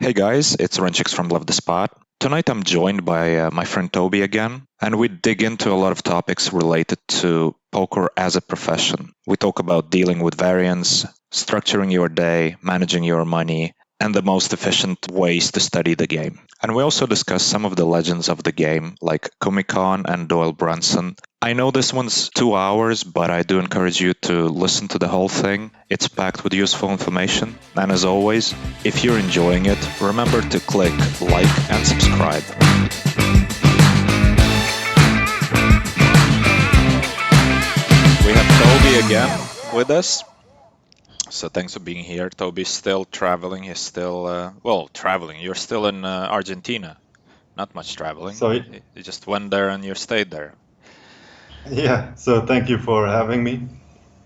Hey guys, it's Runchuks from Love the Spot. Tonight I'm joined by my friend Tobi again, and we dig into a lot of topics related to poker as a profession. We talk about dealing with variance, structuring your day, managing your money, and the most efficient ways to study the game. And we also discuss some of the legends of the game, like Comic-Con and Doyle Brunson. I know this one's 2 hours, but I do encourage you to listen to the whole thing. It's packed with useful information. And as always, if you're enjoying it, remember to click like and subscribe. We have Tobi again with us. So thanks for being here. Tobi's still traveling. He's still, traveling. You're still in Argentina. Not much traveling. So You just went there and you stayed there. yeah, so thank you for having me.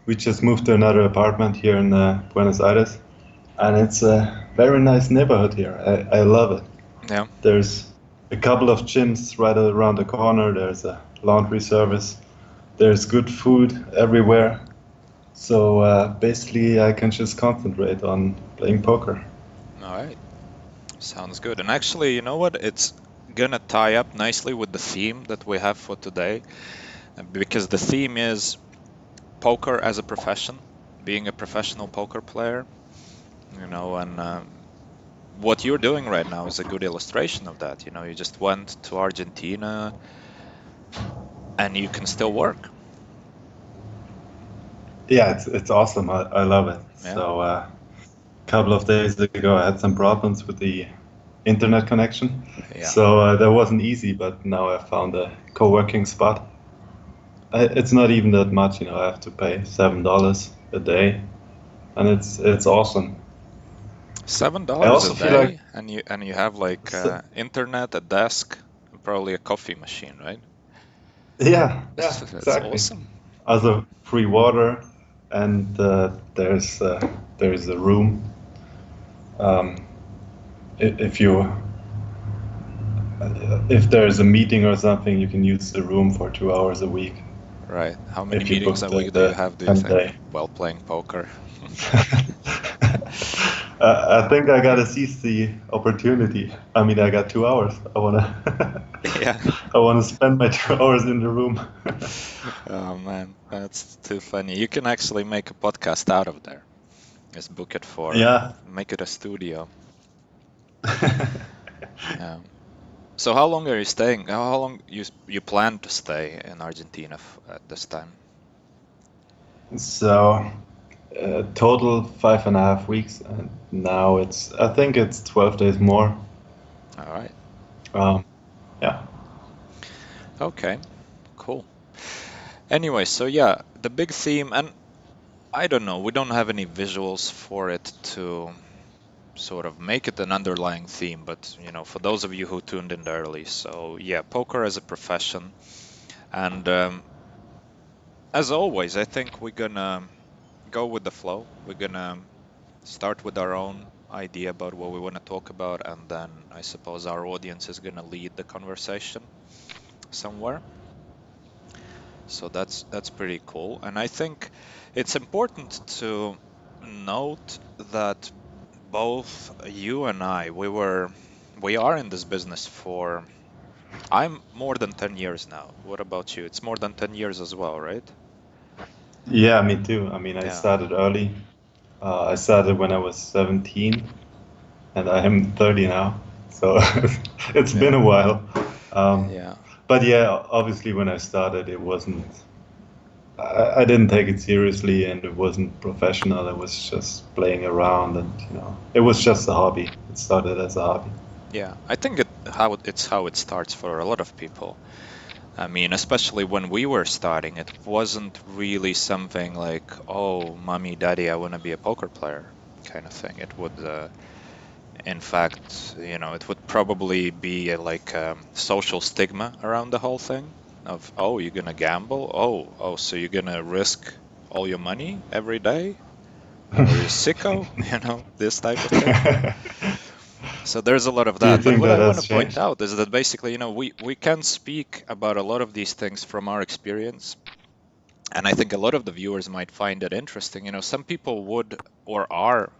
We just moved to another apartment here in Buenos Aires, and it's a very nice neighborhood here. I love it. Yeah. There's a couple of gyms right around the corner. There's a laundry service. There's good food everywhere. So basically, I can just concentrate on playing poker. All right. Sounds good. And actually, you know what? It's gonna tie up nicely with the theme that we have for today, because the theme is poker as a profession, being a professional poker player, and what you're doing right now is a good illustration of that. You just went to Argentina and you can still work. Yeah, it's awesome. I love it. Yeah. So a couple of days ago, I had some problems with the internet connection. Yeah. So that wasn't easy, but now I found a co-working spot. It's not even that much, I have to pay $7 a day, and it's awesome. Seven I dollars a also feel like day, and you have like s- internet, a desk, and probably a coffee machine, right? yeah, That's exactly. awesome. Also free water, and there's a room. Um, if you if there's a meeting or something, you can use the room for 2 hours a week Right. How many if you meetings book a the, week do you the have, do you 10 think, day. while playing poker? I think I gotta seize the opportunity. I mean, I got 2 hours. Yeah. I wanna spend my 2 hours in the room. Oh man, that's too funny. You can actually make a podcast out of there. Just book it Yeah. make it a studio. Yeah. So how long are you staying? How long you plan to stay in Argentina at this time? So, total 5.5 weeks, and now I think it's 12 days more. All right. Um, yeah. Okay. Cool. Anyway, so yeah, the big theme, and I don't know, we don't have any visuals for it to sort of make it an underlying theme, but for those of you who tuned in early, so yeah, poker as a profession. And as always, I think we're gonna go with the flow. We're gonna start with our own idea about what we want to talk about, and then I suppose our audience is gonna lead the conversation somewhere. So that's pretty cool. And I think it's important to note that both you and I, we are in this business for, I'm more than 10 years now. What about you? It's more than 10 years as well, right? Yeah, me too. I mean, I Yeah. started early. I started when I was 17, and I am 30 now. So it's been Yeah. a while. Um, Yeah. but yeah, obviously, when I started, it wasn't. I didn't take it seriously, and it wasn't professional. It was just playing around, and it was just a hobby. It started as a hobby. Yeah. I think it's how it starts for a lot of people. I mean, especially when we were starting, it wasn't really something like, oh, mommy, daddy, I want to be a poker player kind of thing. It would, in fact, it would probably be like social stigma around the whole thing of, oh, you're gonna gamble? Oh, so you're gonna risk all your money every day? Are you sicko? This type of thing. So there's a lot of Do you that. But think what that I want to has point changed? out is that basically, we can speak about a lot of these things from our experience. And I think a lot of the viewers might find it interesting. Some people would, or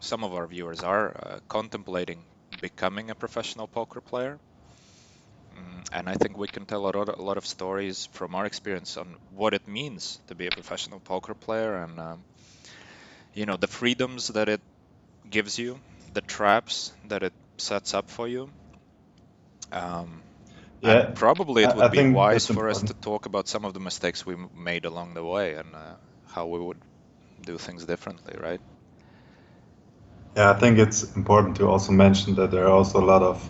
some of our viewers are contemplating becoming a professional poker player. And I think we can tell a lot of stories from our experience on what it means to be a professional poker player and the freedoms that it gives you, the traps that it sets up for you. Um, and Yeah, probably it would I be think wise that's for us to important. talk about some of the mistakes we made along the way and how we would do things differently, right? Yeah, I think it's important to also mention that there are also a lot of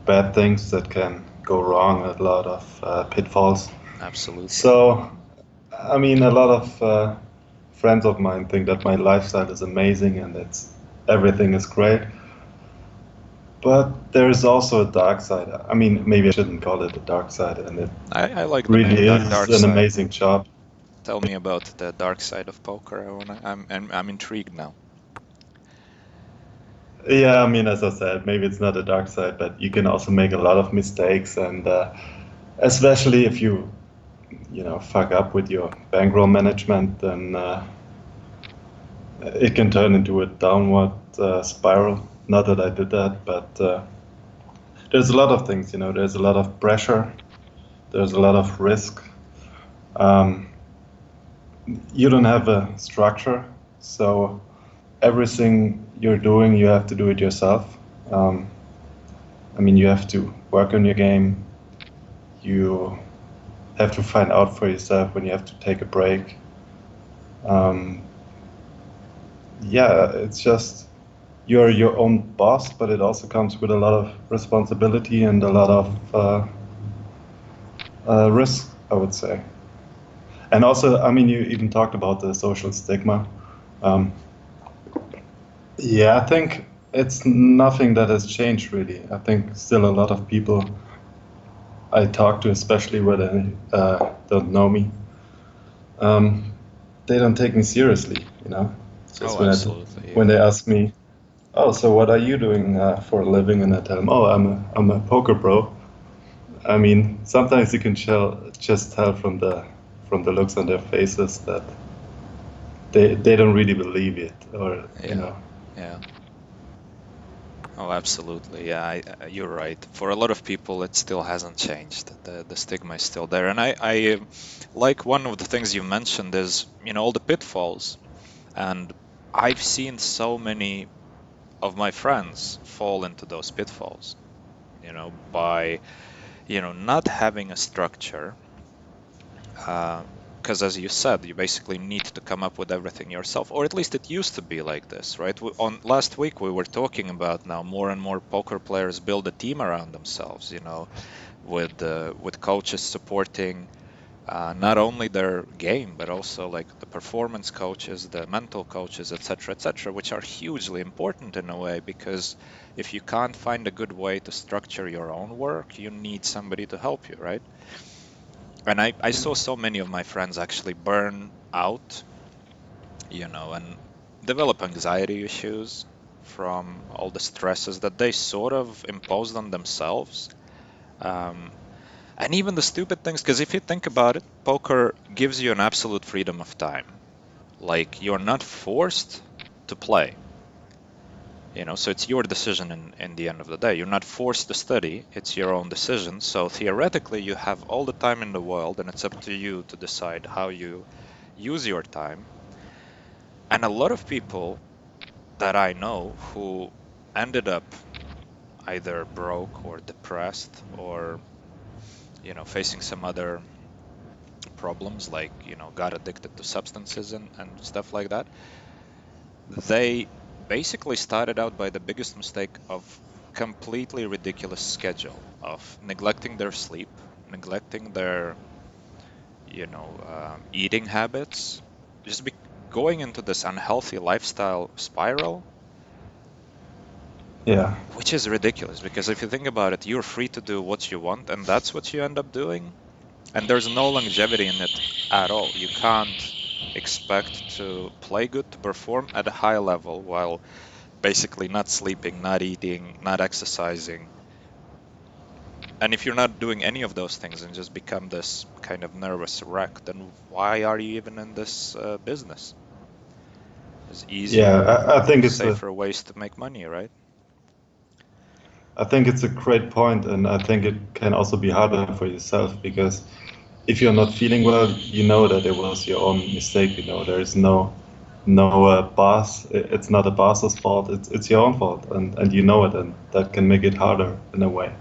bad things that can go wrong, a lot of pitfalls. Absolutely. So, I mean, a lot of friends of mine think that my lifestyle is amazing and that everything is great. But there is also a dark side. I mean, maybe I shouldn't call it a dark side, and it I like the name really is Dark an Side. amazing job. Tell me about the dark side of poker. I'm intrigued now. Yeah, I mean, as I said, maybe it's not a dark side, but you can also make a lot of mistakes, and especially if you fuck up with your bankroll management, then it can turn into a downward spiral. Not that I did that, but there's a lot of things. There's a lot of pressure. There's a lot of risk. Um, you don't have a structure, so everything you're doing, you have to do it yourself. Um, I mean, you have to work on your game. You have to find out for yourself when you have to take a break. Um, yeah, it's just you're your own boss, but it also comes with a lot of responsibility and a lot of risk, I would say. And also, I mean, you even talked about the social stigma. Um, yeah, I think it's nothing that has changed really. I think still a lot of people I talk to, especially when they don't know me, um, they don't take me seriously. Just Oh, when absolutely, when yeah. they ask me, "Oh, so what are you doing for a living?" and I tell them, "Oh, I'm a poker pro." I mean, sometimes you can just tell from the looks on their faces that they don't really believe it, or Yeah, yeah. Oh, absolutely. Yeah, you're right. For a lot of people, it still hasn't changed. The stigma is still there. And I like one of the things you mentioned is, all the pitfalls. And I've seen so many of my friends fall into those pitfalls, by, not having a structure. Because as you said, you basically need to come up with everything yourself, or at least it used to be like this, right? On last week we were talking about now more and more poker players build a team around themselves, with coaches supporting not only their game but also like the performance coaches, the mental coaches, etc., which are hugely important in a way because if you can't find a good way to structure your own work, you need somebody to help you, right? And I saw so many of my friends actually burn out, and develop anxiety issues from all the stresses that they sort of imposed on themselves. Um, and even the stupid things, because if you think about it, poker gives you an absolute freedom of time. Like you're not forced to play, so it's your decision in the end of the day. You're not forced to study, it's your own decision. So theoretically, you have all the time in the world, and it's up to you to decide how you use your time. And a lot of people that I know who ended up either broke or depressed or, facing some other problems like, got addicted to substances and stuff like that, they basically started out by the biggest mistake of completely ridiculous schedule of neglecting their sleep, neglecting their, eating habits, just going into this unhealthy lifestyle spiral, yeah, which is ridiculous because if you think about it, you're free to do what you want, and that's what you end up doing. And there's no longevity in it at all. You can't expect to play good, to perform at a high level while basically not sleeping, not eating, not exercising. And if you're not doing any of those things and just become this kind of nervous wreck, then why are you even in this business? There's yeah. easier, I think it's a safer ways to make money, right? I think it's a great point, and I think it can also be harder for yourself because if you're not feeling well, you know that it was your own mistake. You know, there is no boss. It's not a boss's fault. It's your own fault, and you know it, and that can make it harder in a way.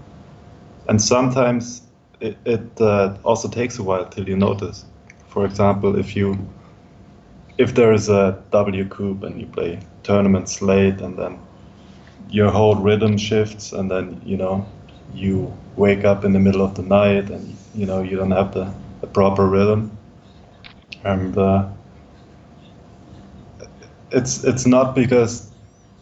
And sometimes it also takes a while till you notice. For example, if there is a WCOOP and you play tournaments late, and then your whole rhythm shifts, and then you wake up in the middle of the night, and you don't have the proper rhythm, and it's not because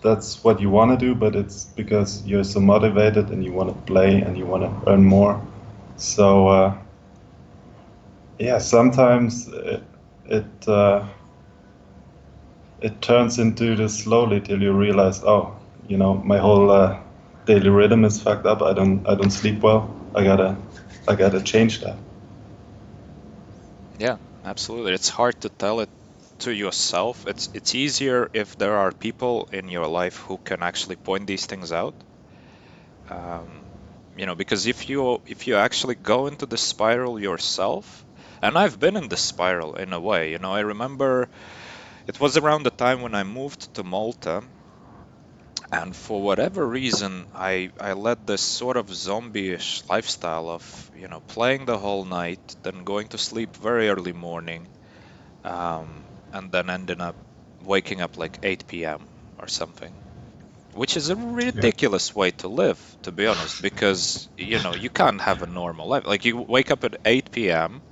that's what you want to do, but it's because you're so motivated and you want to play and you want to earn more. So yeah, sometimes it it turns into this slowly till you realize, oh, my whole daily rhythm is fucked up. I don't sleep well. I gotta change that. Yeah, absolutely. It's hard to tell it to yourself. It's easier if there are people in your life who can actually point these things out. Um, because if you actually go into the spiral yourself, and I've been in the spiral in a way, I remember it was around the time when I moved to Malta, and for whatever reason, I led this sort of zombie-ish lifestyle of, playing the whole night, then going to sleep very early morning, and then ending up waking up like 8 p.m. or something, which is a Yeah. ridiculous way to live, to be honest, because you can't have a normal life. Like you wake up at 8 p.m.,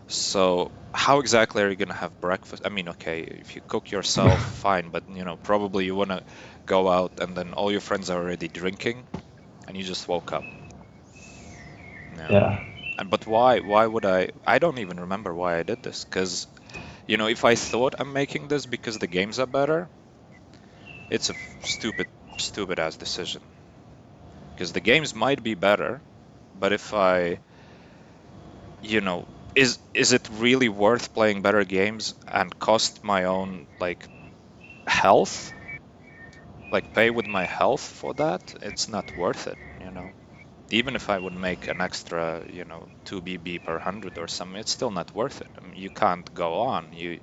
so how exactly are you gonna have breakfast? I mean, okay, if you cook yourself, fine, but probably you wanna go out and then all your friends are already drinking and you just woke up. Yeah. Yeah. And but why would I don't even remember why I did this, because if I thought I'm making this because the games are better, it's a stupid ass decision. Because the games might be better, but if I, you know, is it really worth playing better games and cost my own like health? Like pay with my health for that? It's not worth it. Even if I would make an extra, 2 BB per 100 or something, it's still not worth it. I mean, you can't go on. You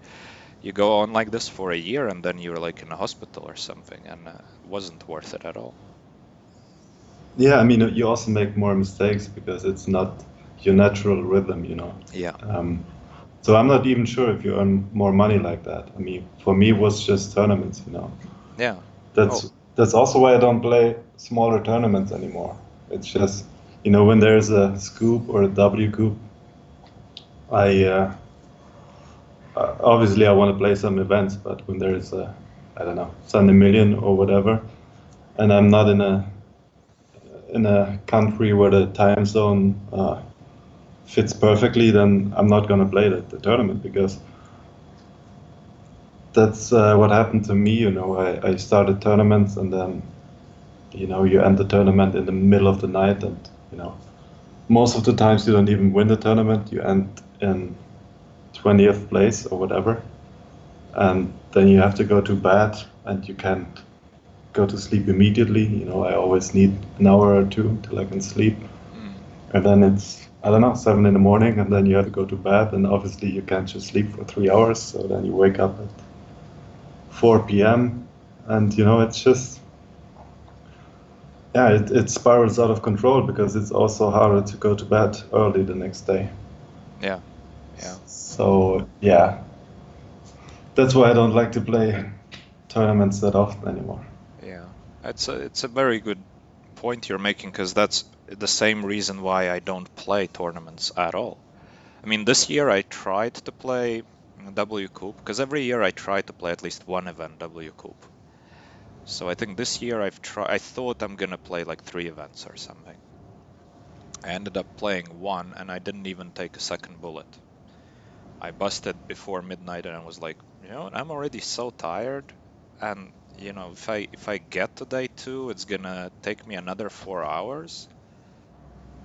go on like this for a year and then you're like in a hospital or something, and it wasn't worth it at all. Yeah, I mean, you also make more mistakes because it's not your natural rhythm. Yeah. So I'm not even sure if you earn more money like that. I mean, for me, it was just tournaments. Yeah. Oh, That's also why I don't play smaller tournaments anymore. It's just, when there's a scoop or a W coop, I obviously I want to play some events, but when there's a, I don't know, Sunday Million or whatever, and I'm not in a country where the time zone fits perfectly, then I'm not gonna play the tournament because that's what happened to me. I started tournaments, and then you end the tournament in the middle of the night, and you know most of the times you don't even win the tournament. You end in 20th place or whatever, and then you have to go to bed, and you can't go to sleep immediately. I always need an hour or two till I can sleep. mm, And then it's, I don't know, 7 in the morning, and then you have to go to bed, and obviously you can't just sleep for 3 hours. So then you wake up at 4 p.m., and it's just, yeah, it spirals out of control because it's also harder to go to bed early the next day. yeah. Yeah. So yeah, that's why I don't like to play tournaments that often anymore. Yeah. It's a very good point you're making, because that's the same reason why I don't play tournaments at all. I mean, this year I tried to play WCOOP, because every year I try to play at least one event WCOOP. So I think this year I thought I'm gonna play like 3 events or something. I ended up playing one and I didn't even take a second bullet. I busted before midnight and I was like, I'm already so tired. And if I get to day two, it's gonna take me another 4 hours.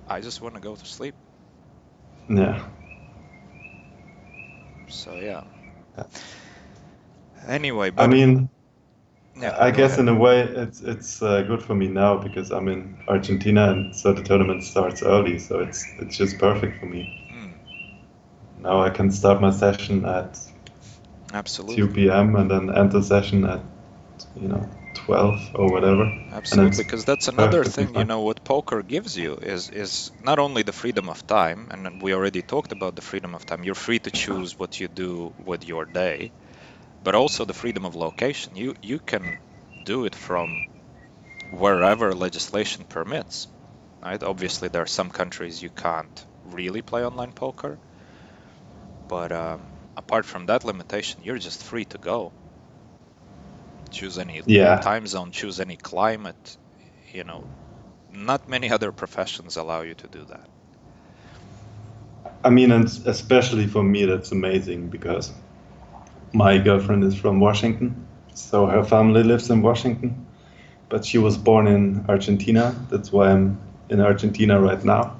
I just want to go to sleep. Yeah. So yeah. Anyway, I but mean, Yeah, I go guess ahead. in a way it's good for me now because I'm in Argentina and so the tournament starts early, so it's just perfect for me. Mm, Now I can start my session at absolutely. 2 p.m. and then end the session at 12 or whatever, and Absolutely, it's because that's another perfectly thing, fine. what poker gives you is not only the freedom of time, and then we already talked about the freedom of time. You're free to choose what you do with your day, but also the freedom of location. You can do it from wherever legislation permits, right? Obviously, there are some countries you can't really play online poker, but apart from that limitation, you're just free to go. Choose any Yeah, time zone, choose any climate. You know, not many other professions allow you to do that. I mean, and especially for me, that's amazing because my girlfriend is from Washington, so her family lives in Washington, but she was born in Argentina. That's why I'm in Argentina right now.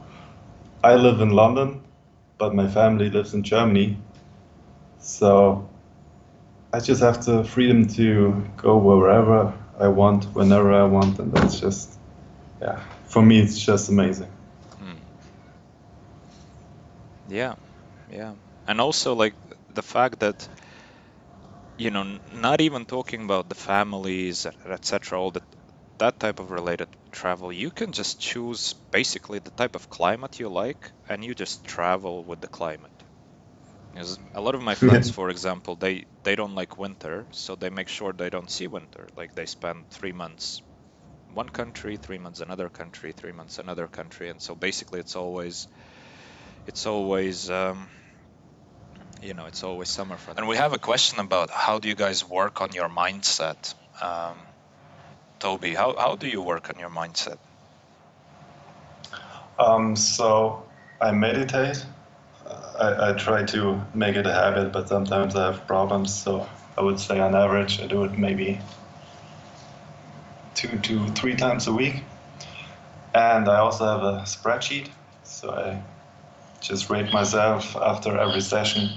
I live in London, but my family lives in Germany, so I just have the freedom to go wherever I want, whenever I want, and that's just, yeah, for me, it's just amazing. Hmm. Yeah, yeah. And also like the fact that, not even talking about the families, etc., all that type of related travel, you can just choose basically the type of climate you like, and you just travel with the climate. Because a lot of my Yeah. friends, for example, they don't like winter, so they make sure they don't see winter. Like they spend 3 months one country, 3 months another country, 3 months another country, and so basically it's always summer for them. And we have a question about how do you guys work on your mindset? Um, Tobi, how do you work on your mindset? So I meditate. I try to make it a habit, but sometimes I have problems. So I would say on average, I do it maybe 2 to 3 times a week. And I also have a spreadsheet. So I just rate myself after every session.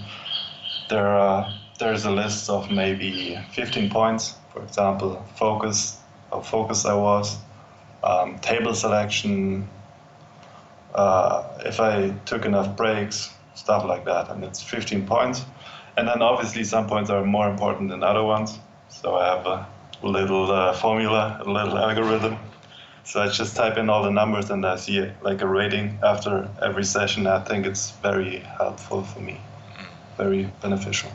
There's a list of maybe 15 points. For example, focus, how focused I was, table selection, if I took enough breaks, stuff like that, and it's 15 points. And then obviously some points are more important than other ones. So I have a little formula, a little algorithm. So I just type in all the numbers and I see like a rating after every session. I think it's very helpful for me, Mm. very beneficial.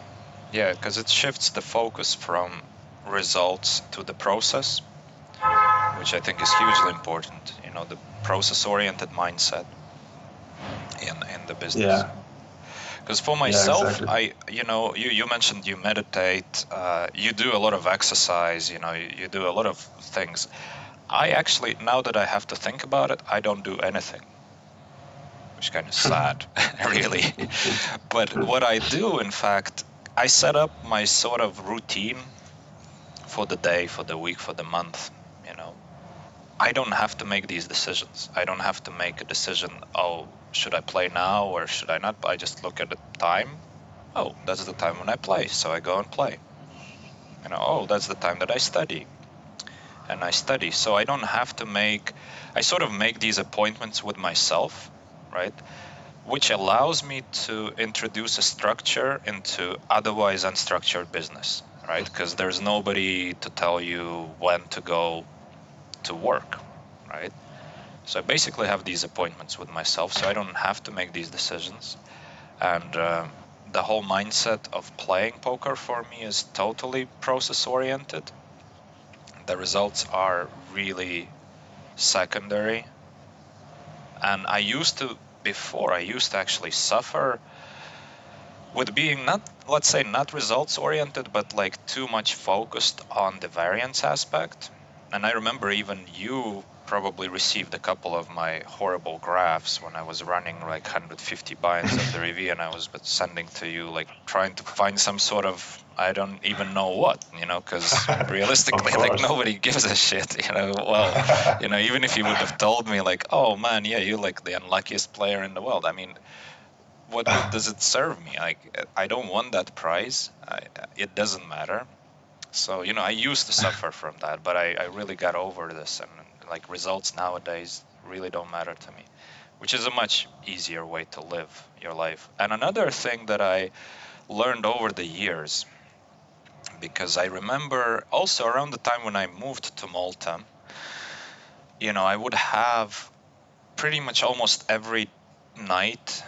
Yeah, because it shifts the focus from results to the process, which I think is hugely important. The process-oriented mindset in the business. Yeah, Because for yeah, myself, exactly. you mentioned you meditate, you do a lot of exercise, you do a lot of things. I actually, now that I have to think about it, I don't do anything, which is kind of sad, really. But what I do, in fact, I set up my sort of routine for the day, for the week, for the month, you know. I don't have to make these decisions. I don't have to make a decision, oh, should I play now or should I not? I just look at the time. Oh, that's the time when I play, so I go and play. Oh, that's the time that I study, and I study. So I don't have to I sort of make these appointments with myself, right? Which allows me to introduce a structure into otherwise unstructured business, right? Because there's nobody to tell you when to go to work, right? So I basically have these appointments with myself, so I don't have to make these decisions. And the whole mindset of playing poker for me is totally process oriented. The results are really secondary. And I used to actually suffer with being not, let's say, not results oriented, but like too much focused on the variance aspect. And I remember even you probably received a couple of my horrible graphs when I was running like 150 binds of the EV, and I was sending to you, like trying to find some sort of, I don't even know what, because Of realistically, like course. nobody gives a shit. Well, even if you would have told me like, oh man, yeah, you're like the unluckiest player in the world. I mean, what does it serve me? Like, I don't want that prize. It doesn't matter. So, I used to suffer from that, but I really got over this, and like results nowadays really don't matter to me, which is a much easier way to live your life. And another thing that I learned over the years, because I remember also around the time when I moved to Malta, I would have pretty much almost every night,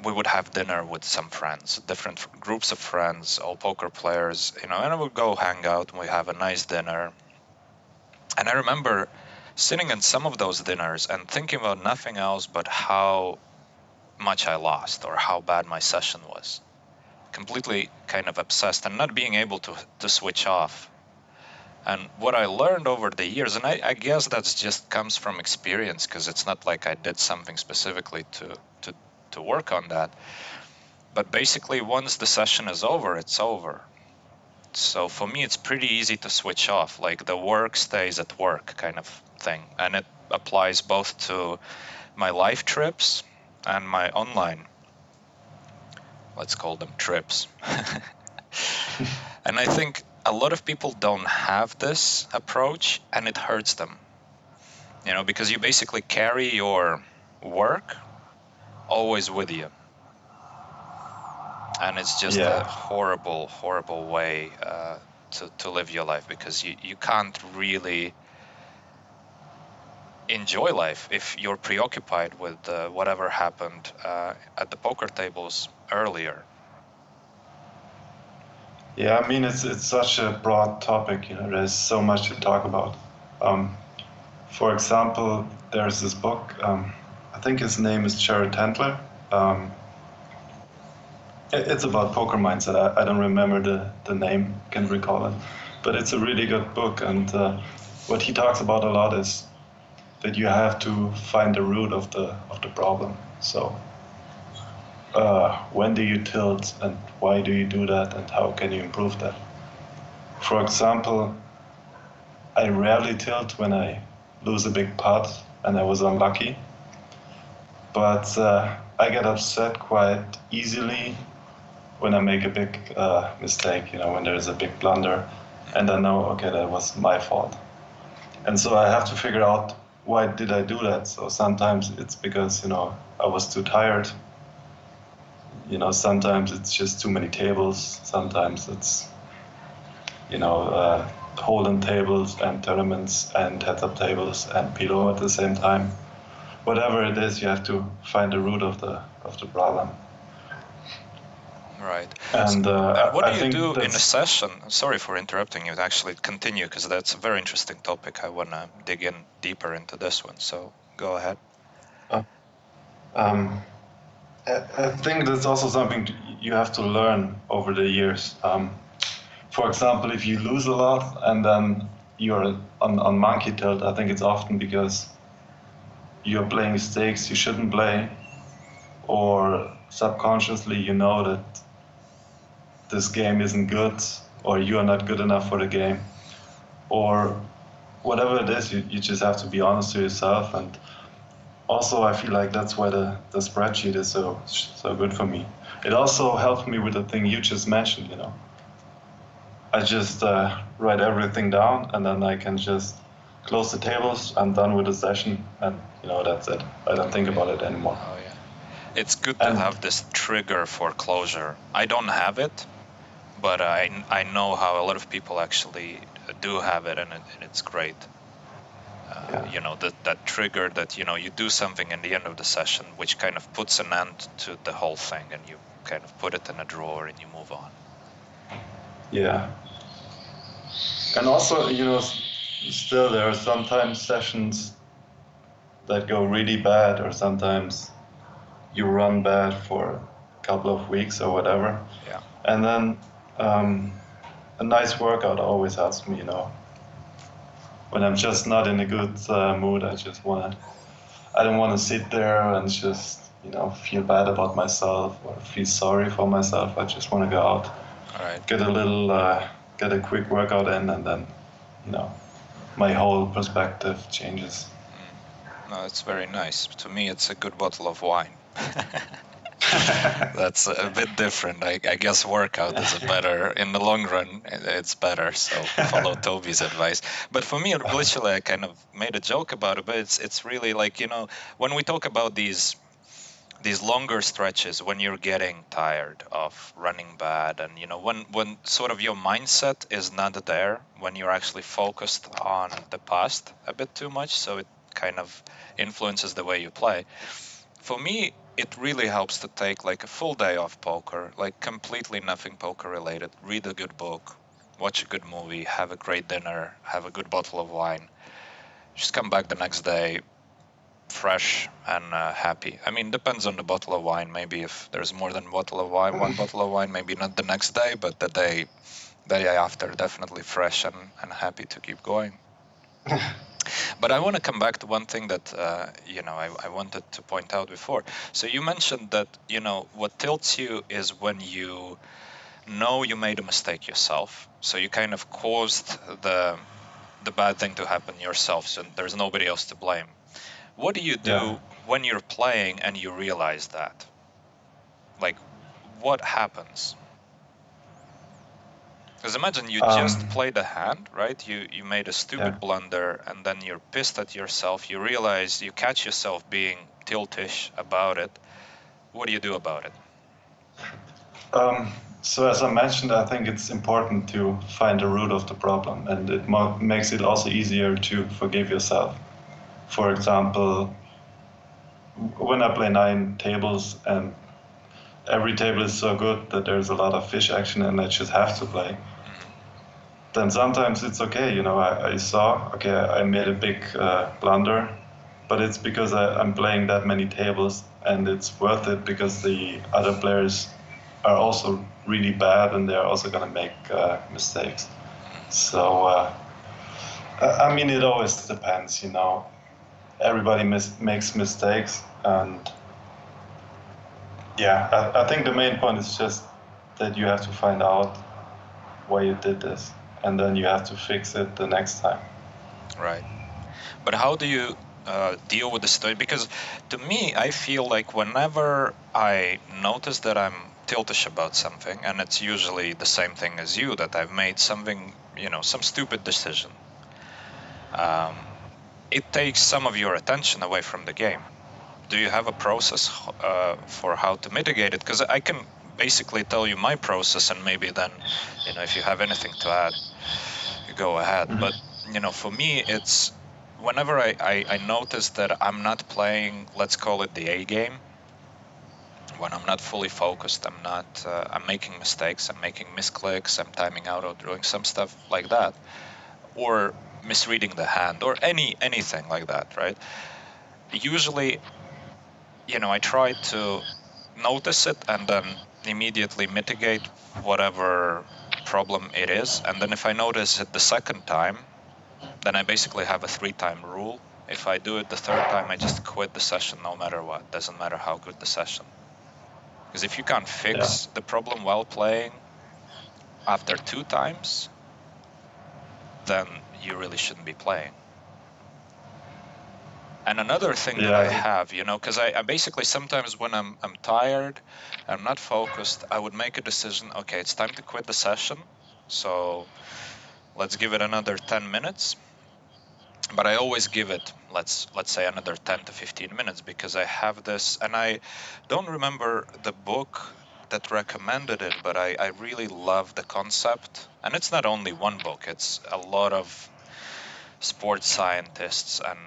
we would have dinner with some friends, different groups of friends, all poker players, and I would go hang out and we have a nice dinner. And I remember sitting in some of those dinners and thinking about nothing else but how much I lost or how bad my session was. Completely kind of obsessed and not being able to switch off. And what I learned over the years, and I guess that's just comes from experience, because it's not like I did something specifically to work on that. But basically, once the session is over, it's over. So for me, it's pretty easy to switch off, like the work stays at work kind of thing. And it applies both to my life trips and my online, let's call them trips. And I think a lot of people don't have this approach, and it hurts them, because you basically carry your work always with you. And it's just a Yeah. horrible, horrible way to live your life, because you can't really enjoy life if you're preoccupied with whatever happened at the poker tables earlier. Yeah, I mean it's such a broad topic, there's so much to talk about. Um, for example, there's this book, I think his name is Jared Tendler. Um, it's about poker mindset. I don't remember the name, can't recall it, but it's a really good book. And what he talks about a lot is that you have to find the root of the problem. So when do you tilt, and why do you do that, and how can you improve that? For example, I rarely tilt when I lose a big pot and I was unlucky, but I get upset quite easily when I make a big mistake, when there's a big blunder, and I know, okay, that was my fault. And so I have to figure out, why did I do that? So sometimes it's because, I was too tired. Sometimes it's just too many tables. Sometimes it's, hold'em tables and tournaments and heads-up tables and pillow at the same time. Whatever it is, you have to find the root of the problem. Right. And And what do I you think do in a that's session? Sorry for interrupting you. Actually, continue, because that's a very interesting topic. I want to dig in deeper into this one. So go ahead. uh, um, I think that's also something you have to learn over the years. For example, if you lose a lot and then you're on monkey tilt, I think it's often because you're playing stakes you shouldn't play, or subconsciously you know that this game isn't good, or you are not good enough for the game, or whatever it is, you just have to be honest to yourself. And also, I feel like that's why the spreadsheet is so good for me. It also helped me with the thing you just mentioned. I just write everything down, and then I can just close the tables. I'm done with the session, and that's it. I don't think about it anymore. Oh, yeah. It's good to And have this trigger for closure. I don't have it, but I know how a lot of people actually do have it, and it's great. yeah, That trigger that, you do something in the end of the session, which kind of puts an end to the whole thing, and you kind of put it in a drawer and you move on. yeah. And also, still there are sometimes sessions that go really bad, or sometimes you run bad for a couple of weeks or whatever. Yeah. And then a nice workout always helps me, When I'm just not in a good mood, I don't want to sit there and just, feel bad about myself or feel sorry for myself. I just want to go out, All right. get a quick workout in, and then, my whole perspective changes. No, it's very nice. To me, it's a good bottle of wine. That's a bit different. I guess workout is a better in the long run. It's better. So follow Toby's advice. But for me, literally, I kind of made a joke about it. But it's really like, when we talk about these longer stretches when you're getting tired of running bad, and when sort of your mindset is not there, when you're actually focused on the past a bit too much, so it kind of influences the way you play. For me, it really helps to take like a full day off poker, like completely nothing poker related. Read a good book, watch a good movie, have a great dinner, have a good bottle of wine. Just come back the next day fresh and happy. I mean, depends on the bottle of wine. Maybe if there's more than one bottle of wine, maybe not the next day, but the day after, definitely fresh and happy to keep going. But I want to come back to one thing that I wanted to point out before. So you mentioned that what tilts you is when you know you made a mistake yourself. So you kind of caused the bad thing to happen yourself. So there's nobody else to blame. What do you Yeah. do when you're playing and you realize that? Like, what happens? Because imagine you just Um, played a hand, right? You made a yeah. stupid blunder, and then you're pissed at yourself. You realize you catch yourself being tiltish about it. What do you do about it? Um, so as I mentioned, I think it's important to find the root of the problem, and it makes it also easier to forgive yourself. For example, when I play 9 tables and every table is so good that there's a lot of fish action and I just have to play, Hmm. then sometimes it's okay. I saw, okay, I made a big blunder, but it's because I'm playing that many tables and it's worth it because the other players are also really bad and they're also going to make mistakes. Hmm. So, I mean, it always depends. Everybody makes mistakes, and yeah, I think the main point is just that you have to find out why you did this, and then you have to fix it the next time. Right. But how do you deal with the situation? Because to me, I feel like whenever I notice that I'm tiltish about something, and it's usually the same thing as you, that I've made something, some stupid decision, um, it takes some of your attention away from the game. Do you have a process for how to mitigate it? Because I can basically tell you my process, and maybe then, if you have anything to add, go ahead. Mhm. But for me, it's whenever I notice that I'm not playing, let's call it the A game, when I'm not fully focused, I'm making mistakes, I'm making misclicks, I'm timing out or doing some stuff like that, or misreading the hand, or anything like that, right? Usually, I try to notice it and then immediately mitigate whatever problem it is. And then if I notice it the second time, then I basically have a 3-time rule. If I do it the third time, I just quit the session no matter what. Doesn't matter how good the session. Because if you can't Yeah, fix the problem while playing after 2 times, then you really shouldn't be playing. And another thing that I yeah, have, because I basically sometimes when I'm tired, I'm not focused, I would make a decision. Okay, it's time to quit the session. So let's give it another 10 minutes. But I always give it, let's say another 10 to 15 minutes, because I have this, and I don't remember the book that recommended it, but I really love the concept. And it's not only one book; it's a lot of sports scientists and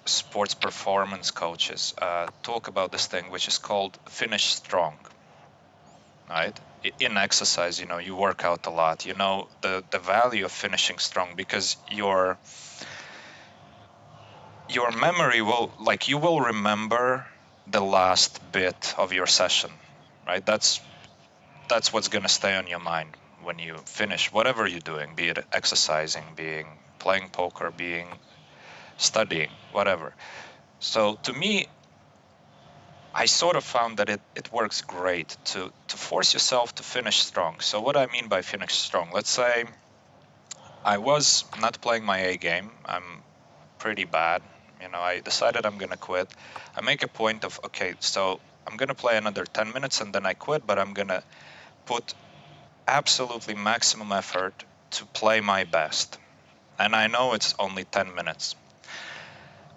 sports performance coaches talk about this thing, which is called finish strong, right? In exercise, you work out a lot, the value of finishing strong, because your memory will, like, you will remember the last bit of your session, right? That's what's going to stay on your mind when you finish whatever you're doing, be it exercising, being playing poker, being studying, whatever. So to me, I sort of found that it works great to force yourself to finish strong. So what I mean by finish strong, let's say I was not playing my A game. I'm pretty bad. I decided I'm gonna quit. I make a point of, okay, so I'm going to play another 10 minutes and then I quit, but I'm going to put absolutely maximum effort to play my best. And I know it's only 10 minutes.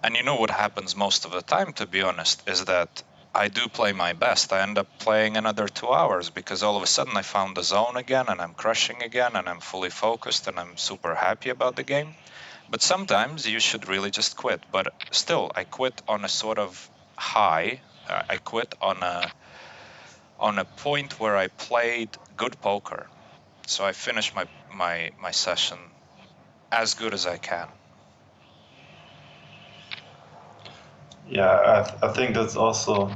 And you know what happens most of the time, to be honest, is that I do play my best. I end up playing another 2 hours because all of a sudden I found the zone again and I'm crushing again and I'm fully focused and I'm super happy about the game. But sometimes you should really just quit. But still, I quit on a sort of high. I quit on a point where I played good poker. So I finished my session as good as I can. Yeah, I think that's also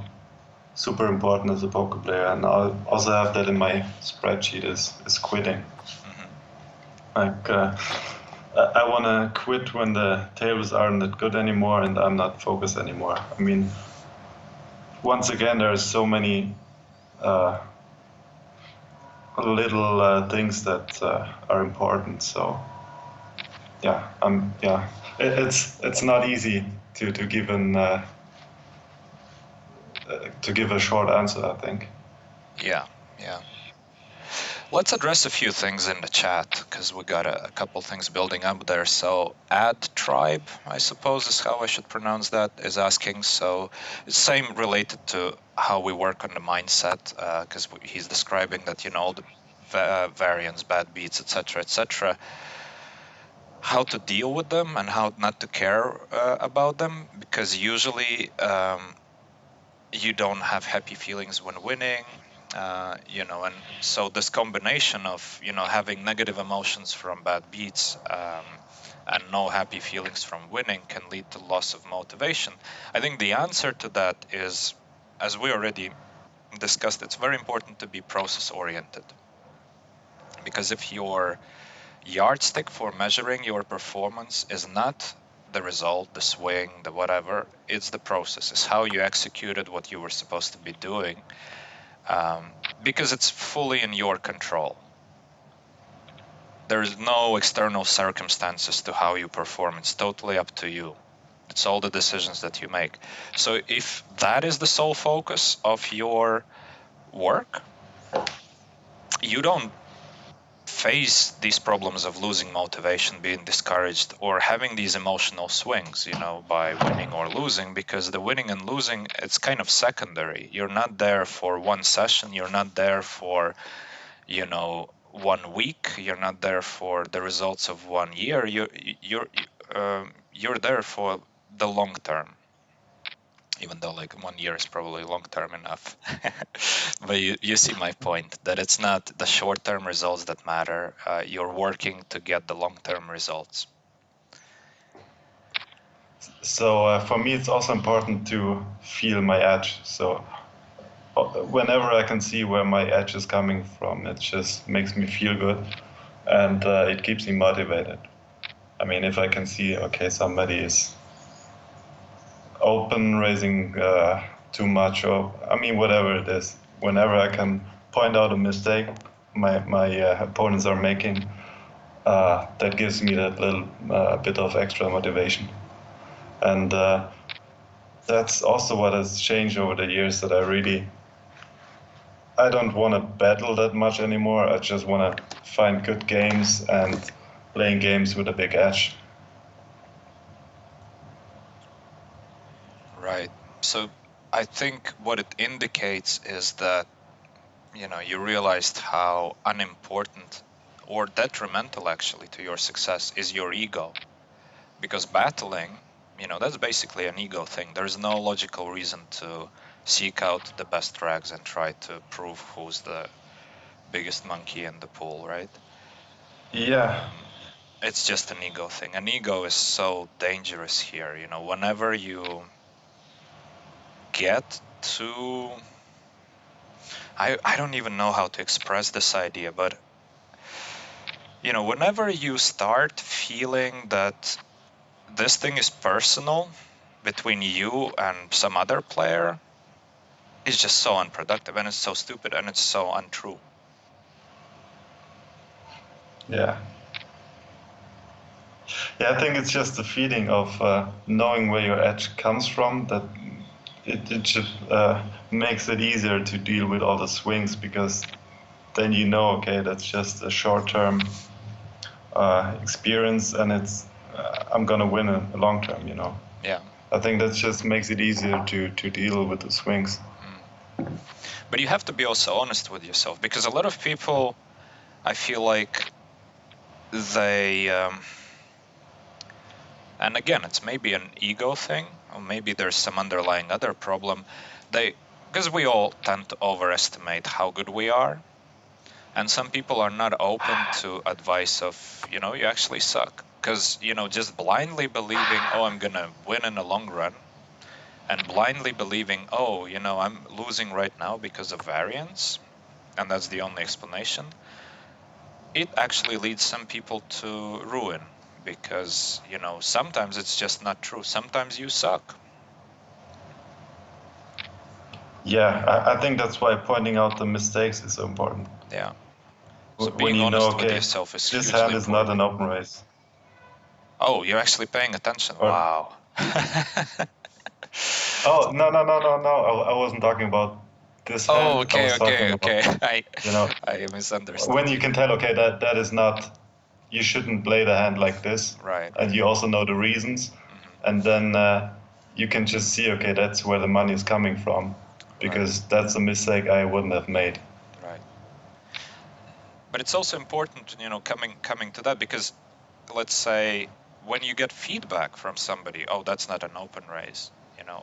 super important as a poker player, and I also have that in my spreadsheet is quitting. Hmm. Like I want to quit when the tables aren't that good anymore and I'm not focused anymore. I mean, once again, there are so many uh, little things that are important. So yeah, it's not easy to give an to give a short answer, I think. Yeah, yeah. Let's address a few things in the chat because we got a couple things building up there. So, Ad Tribe, I suppose is how I should pronounce that, is asking. So, it's same related to how we work on the mindset because he's describing that all the variants, bad beats, etc., etc., how to deal with them and how not to care about them because usually you don't have happy feelings when winning, and so this combination of having negative emotions from bad beats and no happy feelings from winning can lead to loss of motivation. I think the answer to that is, as we already discussed, it's very important to be process oriented, because if your yardstick for measuring your performance is not the result, the swing, the whatever, it's the process, it's how you executed what you were supposed to be doing, because it's fully in your control. There's no external circumstances to how you perform. It's totally up to you. It's all the decisions that you make. So if that is the sole focus of your work, you don't face these problems of losing motivation, being discouraged, or having these emotional swings, by winning or losing, because the winning and losing, it's kind of secondary. You're not there for one session. You're not there for, 1 week. You're not there for the results of 1 year. You're there for the long term, even though like 1 year is probably long term enough. But you see my point, that it's not the short term results that matter. You're working to get the long term results. So for me, it's also important to feel my edge. So whenever I can see where my edge is coming from, it just makes me feel good, and it keeps me motivated. I mean, if I can see, okay, somebody is open raising too much, or I mean, whatever it is, whenever I can point out a mistake my opponents are making, that gives me that little bit of extra motivation. And that's also what has changed over the years, that I don't want to battle that much anymore. I just want to find good games and playing games with a big edge. Right. So I think what it indicates is that, you realized how unimportant or detrimental actually to your success is your ego. Because battling, that's basically an ego thing. There's no logical reason to seek out the best rags and try to prove who's the biggest monkey in the pool, right? Yeah, It's just an ego thing. An ego is so dangerous here. Whenever you get to, I don't even know how to express this idea, but whenever you start feeling that this thing is personal between you and some other player, it's just so unproductive and it's so stupid and it's so untrue. yeah. Yeah, I think it's just the feeling of knowing where your edge comes from, that it just makes it easier to deal with all the swings, because then you know, okay, that's just a short-term experience, and it's I'm gonna win in the long term, you know. Yeah. I think that just makes it easier to deal with the swings. But you have to be also honest with yourself, because a lot of people, I feel like they, and again, it's maybe an ego thing, or maybe there's some underlying other problem. Because we all tend to overestimate how good we are, and some people are not open to advice of, you actually suck. Because, just blindly believing, oh, I'm gonna win in the long run, and blindly believing, oh, I'm losing right now because of variance, and that's the only explanation, it actually leads some people to ruin, because, sometimes it's just not true. Sometimes you suck. Yeah, I think that's why pointing out the mistakes is so important. Yeah. So When being you know, honest with okay, yourself is this hugely hand is not important. an open race. Oh, you're actually paying attention. Or, Wow. oh, no. I wasn't talking about this Oh, hand. I okay, was okay, talking about, okay. I you know, I misunderstood when you you. can tell, okay, that is not, you shouldn't play the hand like this, Right. and you also know the reasons, and then you can just see, okay, that's where the money is coming from, Right. because that's a mistake I wouldn't have made. Right. But it's also important, coming to that, because let's say when you get feedback from somebody, oh, that's not an open race,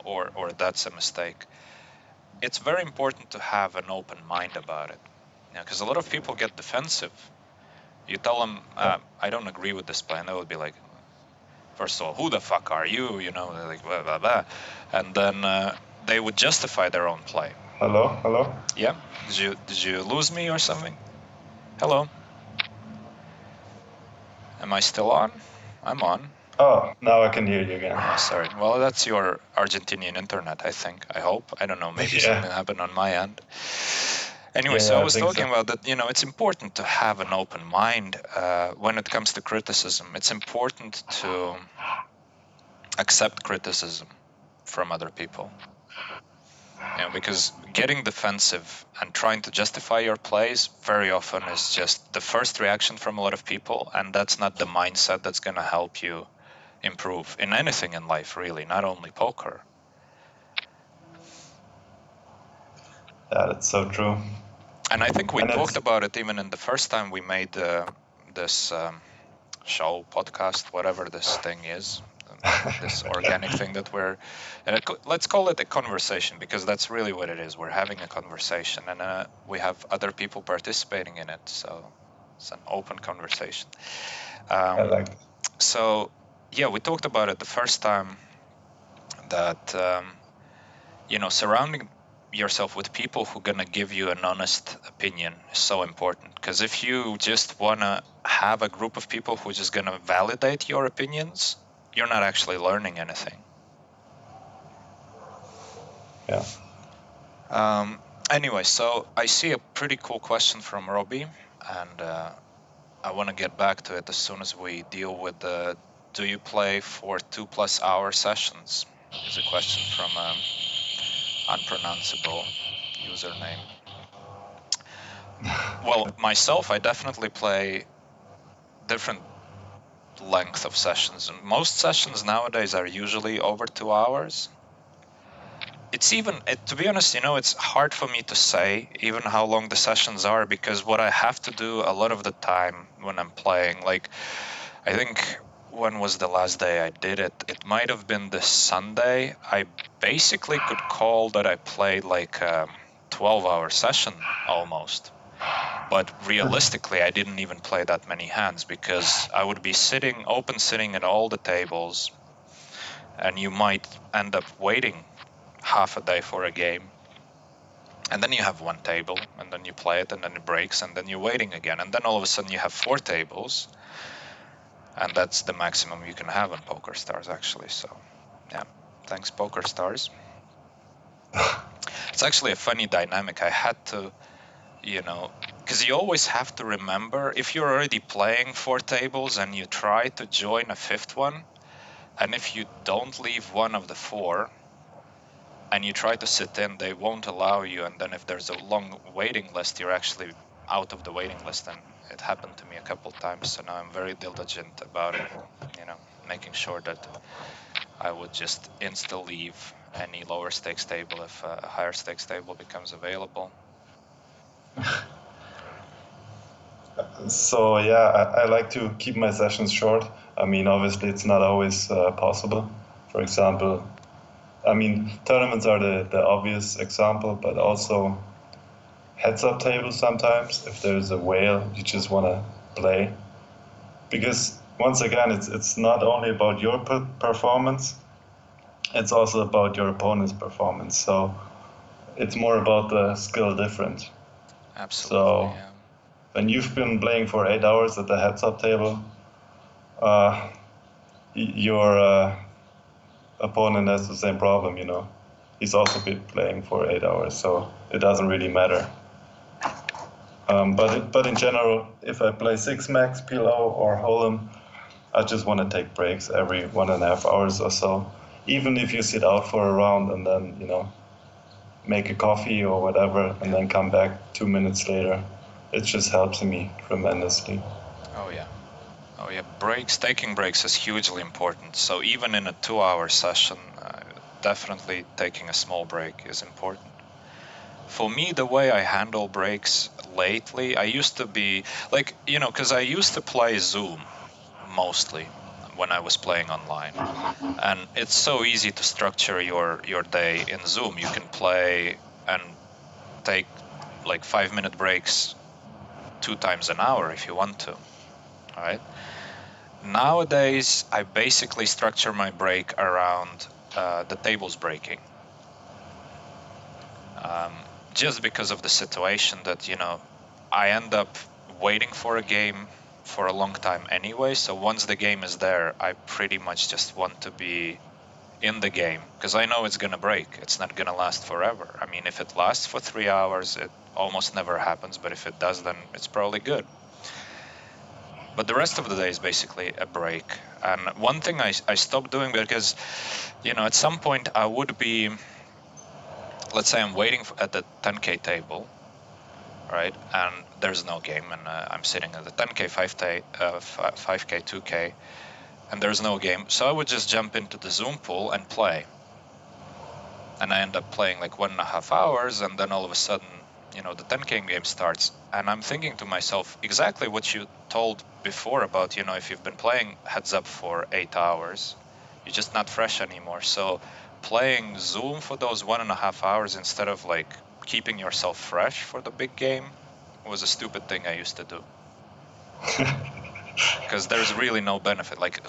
or that's a mistake. It's very important to have an open mind about it. Because a lot of people get defensive. You tell them, I don't agree with this plan. They will be like, first of all, who the fuck are you? They're like, blah, blah, blah. And then they would justify their own play. Hello? Yeah? Did you lose me or something? Hello? Am I still on? I'm on. Oh, now I can hear you again. Oh, sorry. Well, that's your Argentinian internet, I think. I hope. I don't know. Maybe something Yeah, happened on my end. Anyway, so I I was think talking so. about that, it's important to have an open mind when it comes to criticism. It's important to accept criticism from other people. Because getting defensive and trying to justify your plays very often is just the first reaction from a lot of people, and that's not the mindset that's going to help you improve in anything in life, really, not only poker. Yeah, that's so true. And I think we And talked it's about it even in the first time we made this show, podcast, whatever this thing is, this organic thing that we're, and let's call it a conversation, because that's really what it is. We're having a conversation, and we have other people participating in it, so it's an open conversation. I like So yeah, we talked about it the first time, that surrounding yourself with people who are going to give you an honest opinion is so important. Because if you just want to have a group of people who are just going to validate your opinions, you're not actually learning anything. Yeah. Anyway, so I see a pretty cool question from Robbie, and I want to get back to it as soon as we deal with the do you play for 2+ hour sessions? Is a question from unpronounceable username. Well, myself, I definitely play different length of sessions. And most sessions nowadays are usually over 2 hours. It's even, to be honest, it's hard for me to say even how long the sessions are, because what I have to do a lot of the time when I'm playing, like, I think, when was the last day I did it? It might have been this Sunday. I basically could call that I played like a 12-hour session almost. But realistically, I didn't even play that many hands, because I would be open sitting at all the tables, and you might end up waiting half a day for a game. And then you have one table, and then you play it, and then it breaks, and then you're waiting again. And then all of a sudden you have 4 tables, and that's the maximum you can have on Poker Stars, actually. So, yeah, thanks, Poker Stars. It's actually a funny dynamic. I had to, because you always have to remember, if you're already playing 4 tables and you try to join a fifth one, and if you don't leave one of the 4, and you try to sit in, they won't allow you. And then if there's a long waiting list, you're actually out of the waiting list. And it happened to me a couple times. So now I'm very diligent about it, making sure that I would just insta leave any lower stakes table if a higher stakes table becomes available. So yeah, I like to keep my sessions short. I mean, obviously, it's not always possible. For example, I mean, tournaments are the obvious example, but also heads-up tables sometimes. If there's a whale you just want to play, because once again, it's not only about your performance; it's also about your opponent's performance. So it's more about the skill difference. Absolutely, So yeah. when you've been playing for 8 hours at the heads-up table, uh, your opponent has the same problem, you know. He's also been playing for 8 hours, so it doesn't really matter. But in general, if I play six max, PLO, or Hold'em, I just want to take breaks every 1.5 hours or so. Even if you sit out for a round and then, make a coffee or whatever, and then come back 2 minutes later, it just helps me tremendously. Oh yeah. Oh yeah. Taking breaks is hugely important. So even in a 2-hour session, definitely taking a small break is important. For me, the way I handle breaks lately, I used to be like, because I used to play Zoom mostly when I was playing online. And it's so easy to structure your day in Zoom. You can play and take like 5-minute breaks 2 times an hour if you want to. All right. Nowadays, I basically structure my break around the tables breaking. Just because of the situation that, I end up waiting for a game for a long time anyway. So once the game is there, I pretty much just want to be in the game because I know it's going to break. It's not going to last forever. I mean, if it lasts for 3 hours, it almost never happens. But if it does, then it's probably good. But the rest of the day is basically a break. And one thing I stopped doing because, at some point I would be, let's say I'm waiting at the 10K table, right? And there's no game, and I'm sitting at the 10K, 5K, 2K, and there's no game. So I would just jump into the Zoom pool and play. And I end up playing like 1.5 hours, and then all of a sudden, the 10K game starts. And I'm thinking to myself, exactly what you told before about, if you've been playing heads up for 8 hours, you're just not fresh anymore. So playing Zoom for those 1.5 hours instead of like keeping yourself fresh for the big game was a stupid thing I used to do. Because there's really no benefit. Like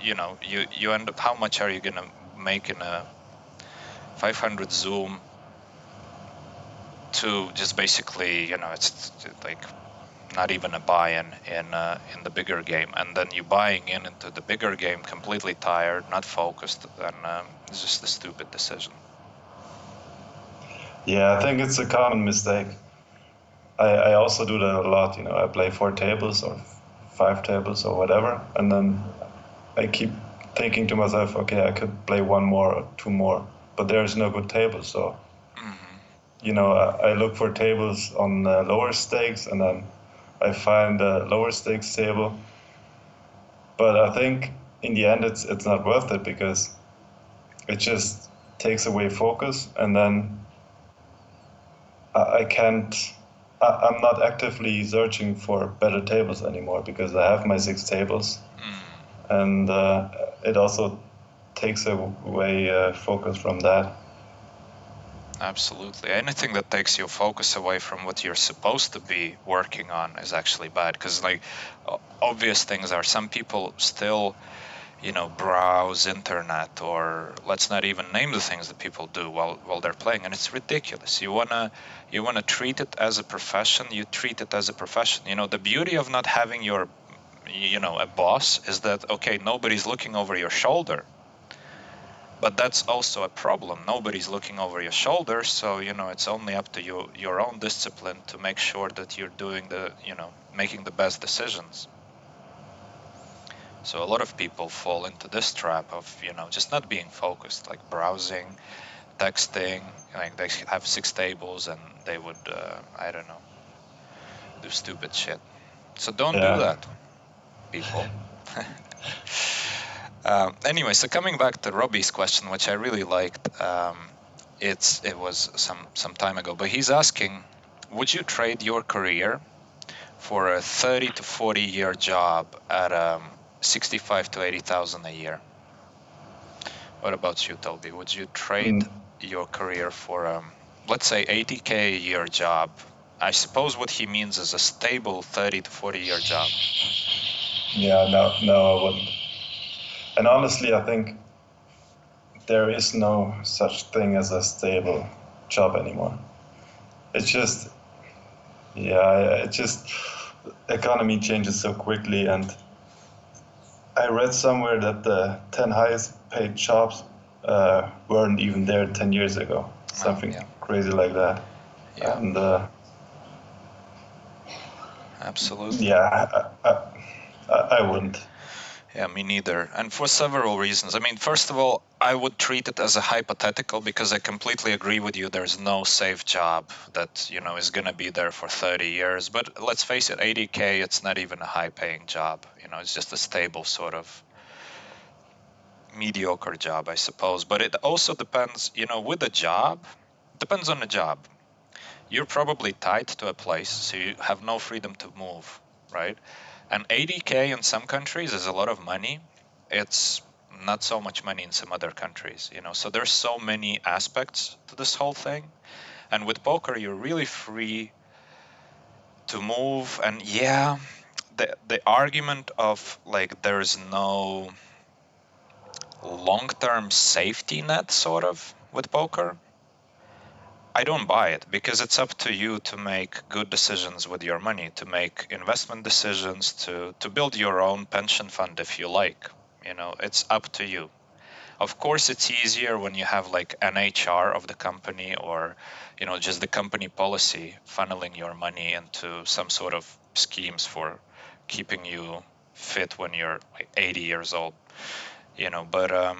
you end up, how much are you gonna make in a 500 Zoom to just basically, it's like not even a buy-in in the bigger game, and then you buying into the bigger game completely tired, not focused, and it's just a stupid decision. Yeah, I think it's a common mistake. I also do that a lot. I play 4 tables or 5 tables or whatever, and then I keep thinking to myself, okay, I could play one more or two more, but there's no good table. So, Mm-hmm. I look for tables on lower stakes, and then I find a lower stakes table. But I think in the end, it's not worth it because it just takes away focus, and then I can't. I'm not actively searching for better tables anymore because I have my 6 tables, and it also takes away focus from that. Absolutely. Anything that takes your focus away from what you're supposed to be working on is actually bad. Because, like, obvious things are some people still, browse internet, or let's not even name the things that people do while they're playing, and it's ridiculous. You wanna treat it as a profession. You treat it as a profession. The beauty of not having a boss is that, okay, nobody's looking over your shoulder. But that's also a problem. Nobody's looking over your shoulder, so it's only up to your own discipline to make sure that you're doing making the best decisions. So a lot of people fall into this trap of just not being focused, like browsing, texting, like they have 6 tables and they would, I don't know, do stupid shit. So don't do Yeah. that, people. Anyway, so coming back to Robbie's question, which I really liked, it was some time ago, but he's asking, would you trade your career for a 30 to 40-year job at 65 to 80,000 a year? What about you, Toby? Would you trade Mm, your career for let's say 80K a year job? I suppose what he means is a stable 30 to 40-year job. yeah, no, I wouldn't. And honestly, I think there is no such thing as a stable job anymore. It's just, yeah, it just economy changes so quickly, and I read somewhere that the 10 highest paid jobs weren't even there 10 years ago, Oh, something yeah. crazy like that. Yeah, And absolutely. yeah, I wouldn't. Yeah, me neither. And for several reasons. I mean, first of all, I would treat it as a hypothetical because I completely agree with you. There's no safe job that, is going to be there for 30 years. But let's face it, 80K, it's not even a high paying job. It's just a stable sort of mediocre job, I suppose. But it also depends, with a job, depends on the job. You're probably tied to a place, so you have no freedom to move, right? And 80K in some countries is a lot of money. It's not so much money in some other countries, So there's so many aspects to this whole thing. And with poker, you're really free to move. And yeah, the argument of like there's no long-term safety net sort of with poker, I don't buy it because it's up to you to make good decisions with your money, to make investment decisions, to build your own pension fund if you like. It's up to you. Of course, it's easier when you have like an HR of the company or, just the company policy funneling your money into some sort of schemes for keeping you fit when you're like 80 years old, but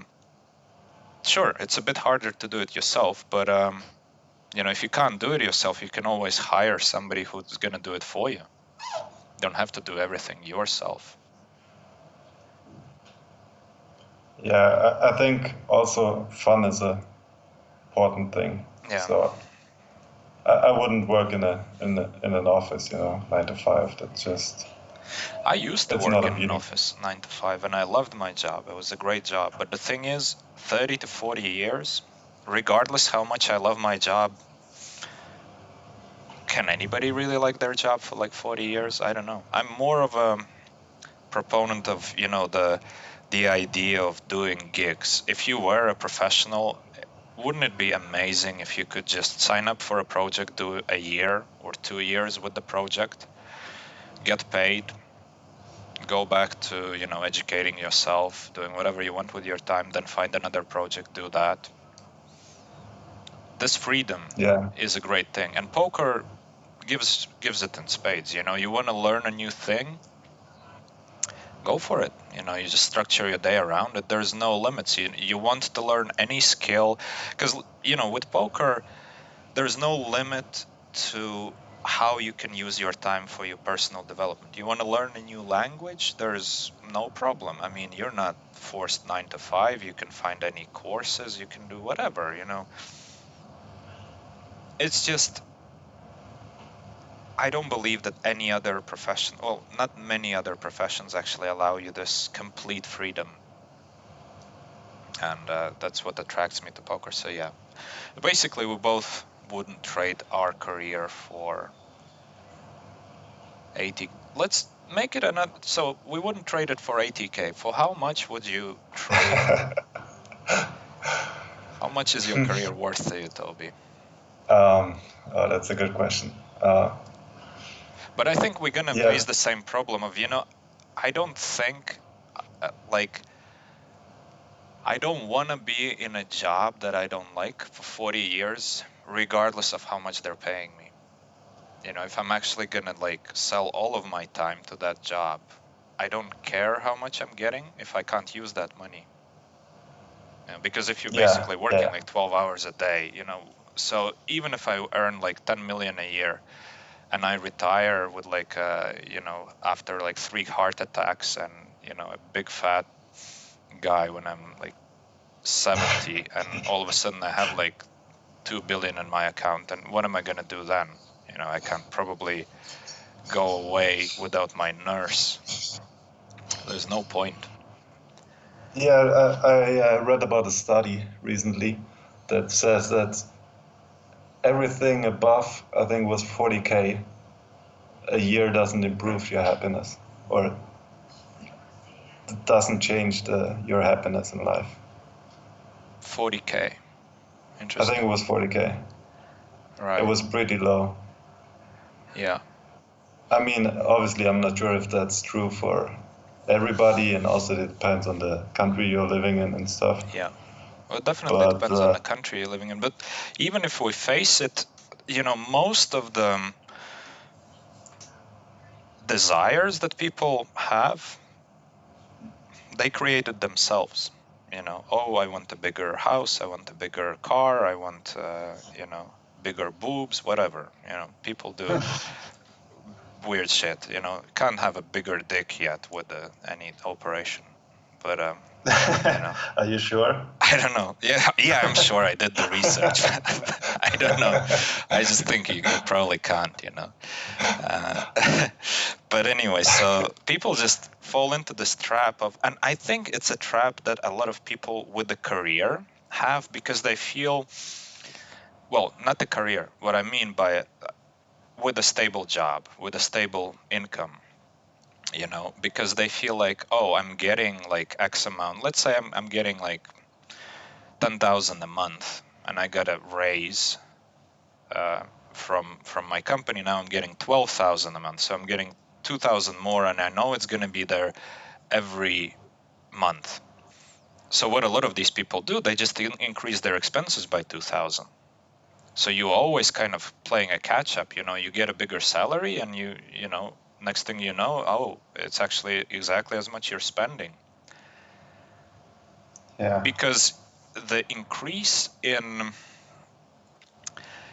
sure, it's a bit harder to do it yourself, but if you can't do it yourself, you can always hire somebody who's going to do it for you. You don't have to do everything yourself. Yeah, I think also fun is a important thing. Yeah. So I wouldn't work in an office, 9 to 5. That's just I used to it's work not in an appealing. office 9 to 5 and I loved my job. It was a great job. But the thing is, 30 to 40 years, regardless how much I love my job, can anybody really like their job for like 40 years? I don't know. I'm more of a proponent of, the idea of doing gigs. If you were a professional, wouldn't it be amazing if you could just sign up for a project, do a year or 2 years with the project, get paid, go back to, educating yourself, doing whatever you want with your time, then find another project, do that. This freedom Yeah, is a great thing. And poker gives it in spades. You want to learn a new thing, go for it. You just structure your day around it. There's no limits. You want to learn any skill because, with poker, there's no limit to how you can use your time for your personal development. You want to learn a new language? There's no problem. I mean, you're not forced 9 to 5. You can find any courses, you can do whatever. It's just, I don't believe that any other profession, well, not many other professions actually allow you this complete freedom. And that's what attracts me to poker. So, yeah, basically, we both wouldn't trade our career for 80. Let's make it another. So we wouldn't trade it for 80K. For how much would you trade? How much is your career worth to you, Toby? um, oh, that's a good question. But I think we're gonna Yeah, face the same problem of, I don't think, like, I don't want to be in a job that I don't like for 40 years, regardless of how much they're paying me. If I'm actually gonna like sell all of my time to that job, I don't care how much I'm getting if I can't use that money. Because if you're Yeah, basically working yeah. like 12 hours a day, so even if I earn like 10 million a year and I retire with like, after like 3 heart attacks and, a big fat guy when I'm like 70 and all of a sudden I have like 2 billion in my account, and what am I going to do then? I can't probably go away without my nurse. There's no point. Yeah, I read about a study recently that says that everything above, I think, was 40K a year doesn't improve your happiness, or it doesn't change your happiness in life. 40K. I think it Interesting. was 40K. It Right. was pretty low. Yeah. I mean, obviously, I'm not sure if that's true for everybody, and also it depends on the country you're living in and stuff. Yeah. Well, it definitely But depends on the country you're living in. But even if we face it, most of the desires that people have, they created themselves. Oh, I want a bigger house, I want a bigger car, I want, bigger boobs, whatever. People do weird shit. Can't have a bigger dick yet with any operation. But are you sure? I don't know. Yeah, I'm sure I did the research. I don't know. I just think you probably can't. Uh, but anyway, so people just fall into this trap and I think it's a trap that a lot of people with a career have because they feel, well, not the career. What I mean by it, with a stable job, with a stable income, because they feel like, oh, I'm getting like X amount. Let's say I'm getting like 10,000 a month, and I got a raise from my company. Now I'm getting 12,000 a month, so I'm getting 2,000 more, and I know it's going to be there every month. So what a lot of these people do, they just increase their expenses by 2,000. So you always kind of playing a catch up. You get a bigger salary, and next thing you know, oh, it's actually exactly as much you're spending. Yeah. Because the increase in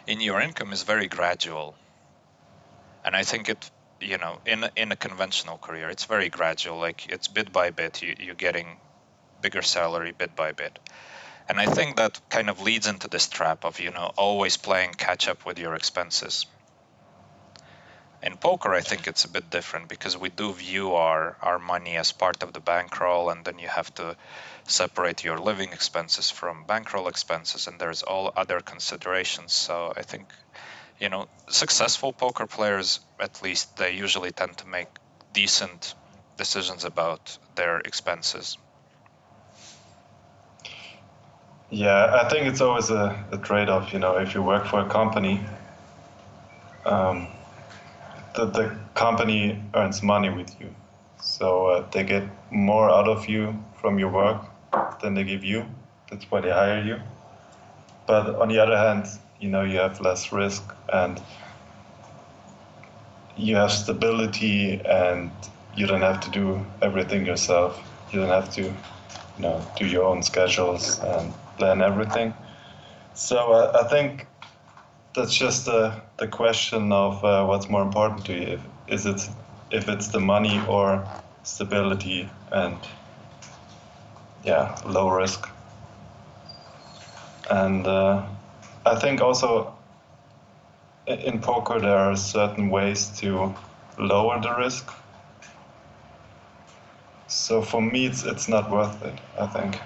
your income is very gradual, and I think it, in a conventional career, it's very gradual. Like it's bit by bit, you're getting bigger salary bit by bit, and I think that kind of leads into this trap of always playing catch up with your expenses. In poker, I think it's a bit different because we do view our money as part of the bankroll, and then you have to separate your living expenses from bankroll expenses, and there's all other considerations. So I think, successful poker players, at least, they usually tend to make decent decisions about their expenses. Yeah, I think it's always a trade-off. If you work for a company, um, the company earns money with you. So they get more out of you from your work than they give you. That's why they hire you. But on the other hand, you have less risk and you have stability and you don't have to do everything yourself. You don't have to, do your own schedules and plan everything. So I think that's just the question of what's more important to you. If it's the money or stability and low risk. And I think also in poker there are certain ways to lower the risk. So for me it's not worth it, I think.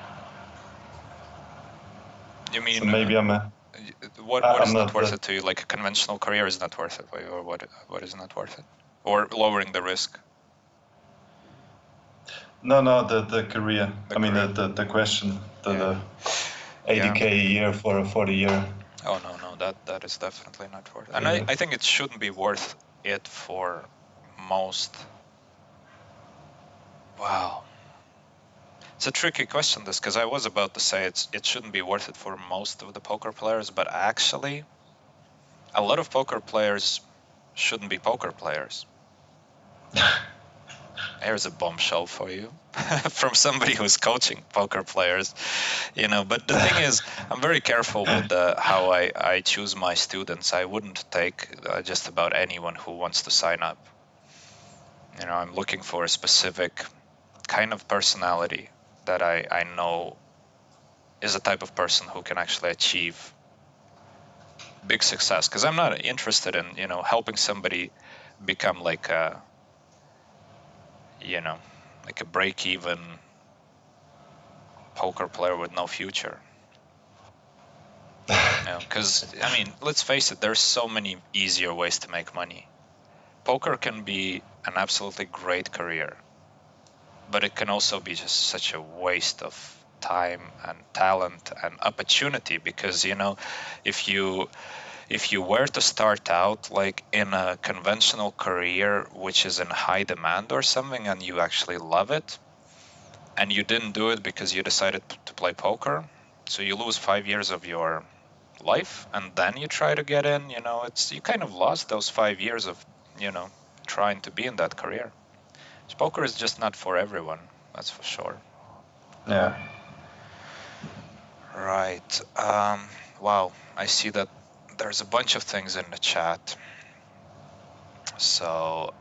You So mean maybe what I'm is not not worth the it to you? Like a conventional career is not worth it, or what is not worth it, or lowering the risk, no the career. the I mean career? the question Yeah, the yeah. 80K a year for a 40-year Oh no, that is definitely not worth it. And I period. think it shouldn't be worth it for most. Wow. It's a tricky question, this, because I was about to say it shouldn't be worth it for most of the poker players, but actually a lot of poker players shouldn't be poker players. Here's a bombshell for you from somebody who's coaching poker players, But the thing is, I'm very careful with how I choose my students. I wouldn't take just about anyone who wants to sign up. I'm looking for a specific kind of personality that I know is a type of person who can actually achieve big success. Because I'm not interested in, helping somebody become you know, like a break-even poker player with no future. Because I mean, let's face it, there's so many easier ways to make money. Poker can be an absolutely great career, but it can also be just such a waste of time and talent and opportunity because if you were to start out like in a conventional career which is in high demand or something and you actually love it and you didn't do it because you decided to play poker, so you lose 5 years of your life and then you try to get in, it's you kind of lost those 5 years of you know trying to be in that career. So poker is just not for everyone, that's for sure. Yeah. Right. Wow, I see that there's a bunch of things in the chat. So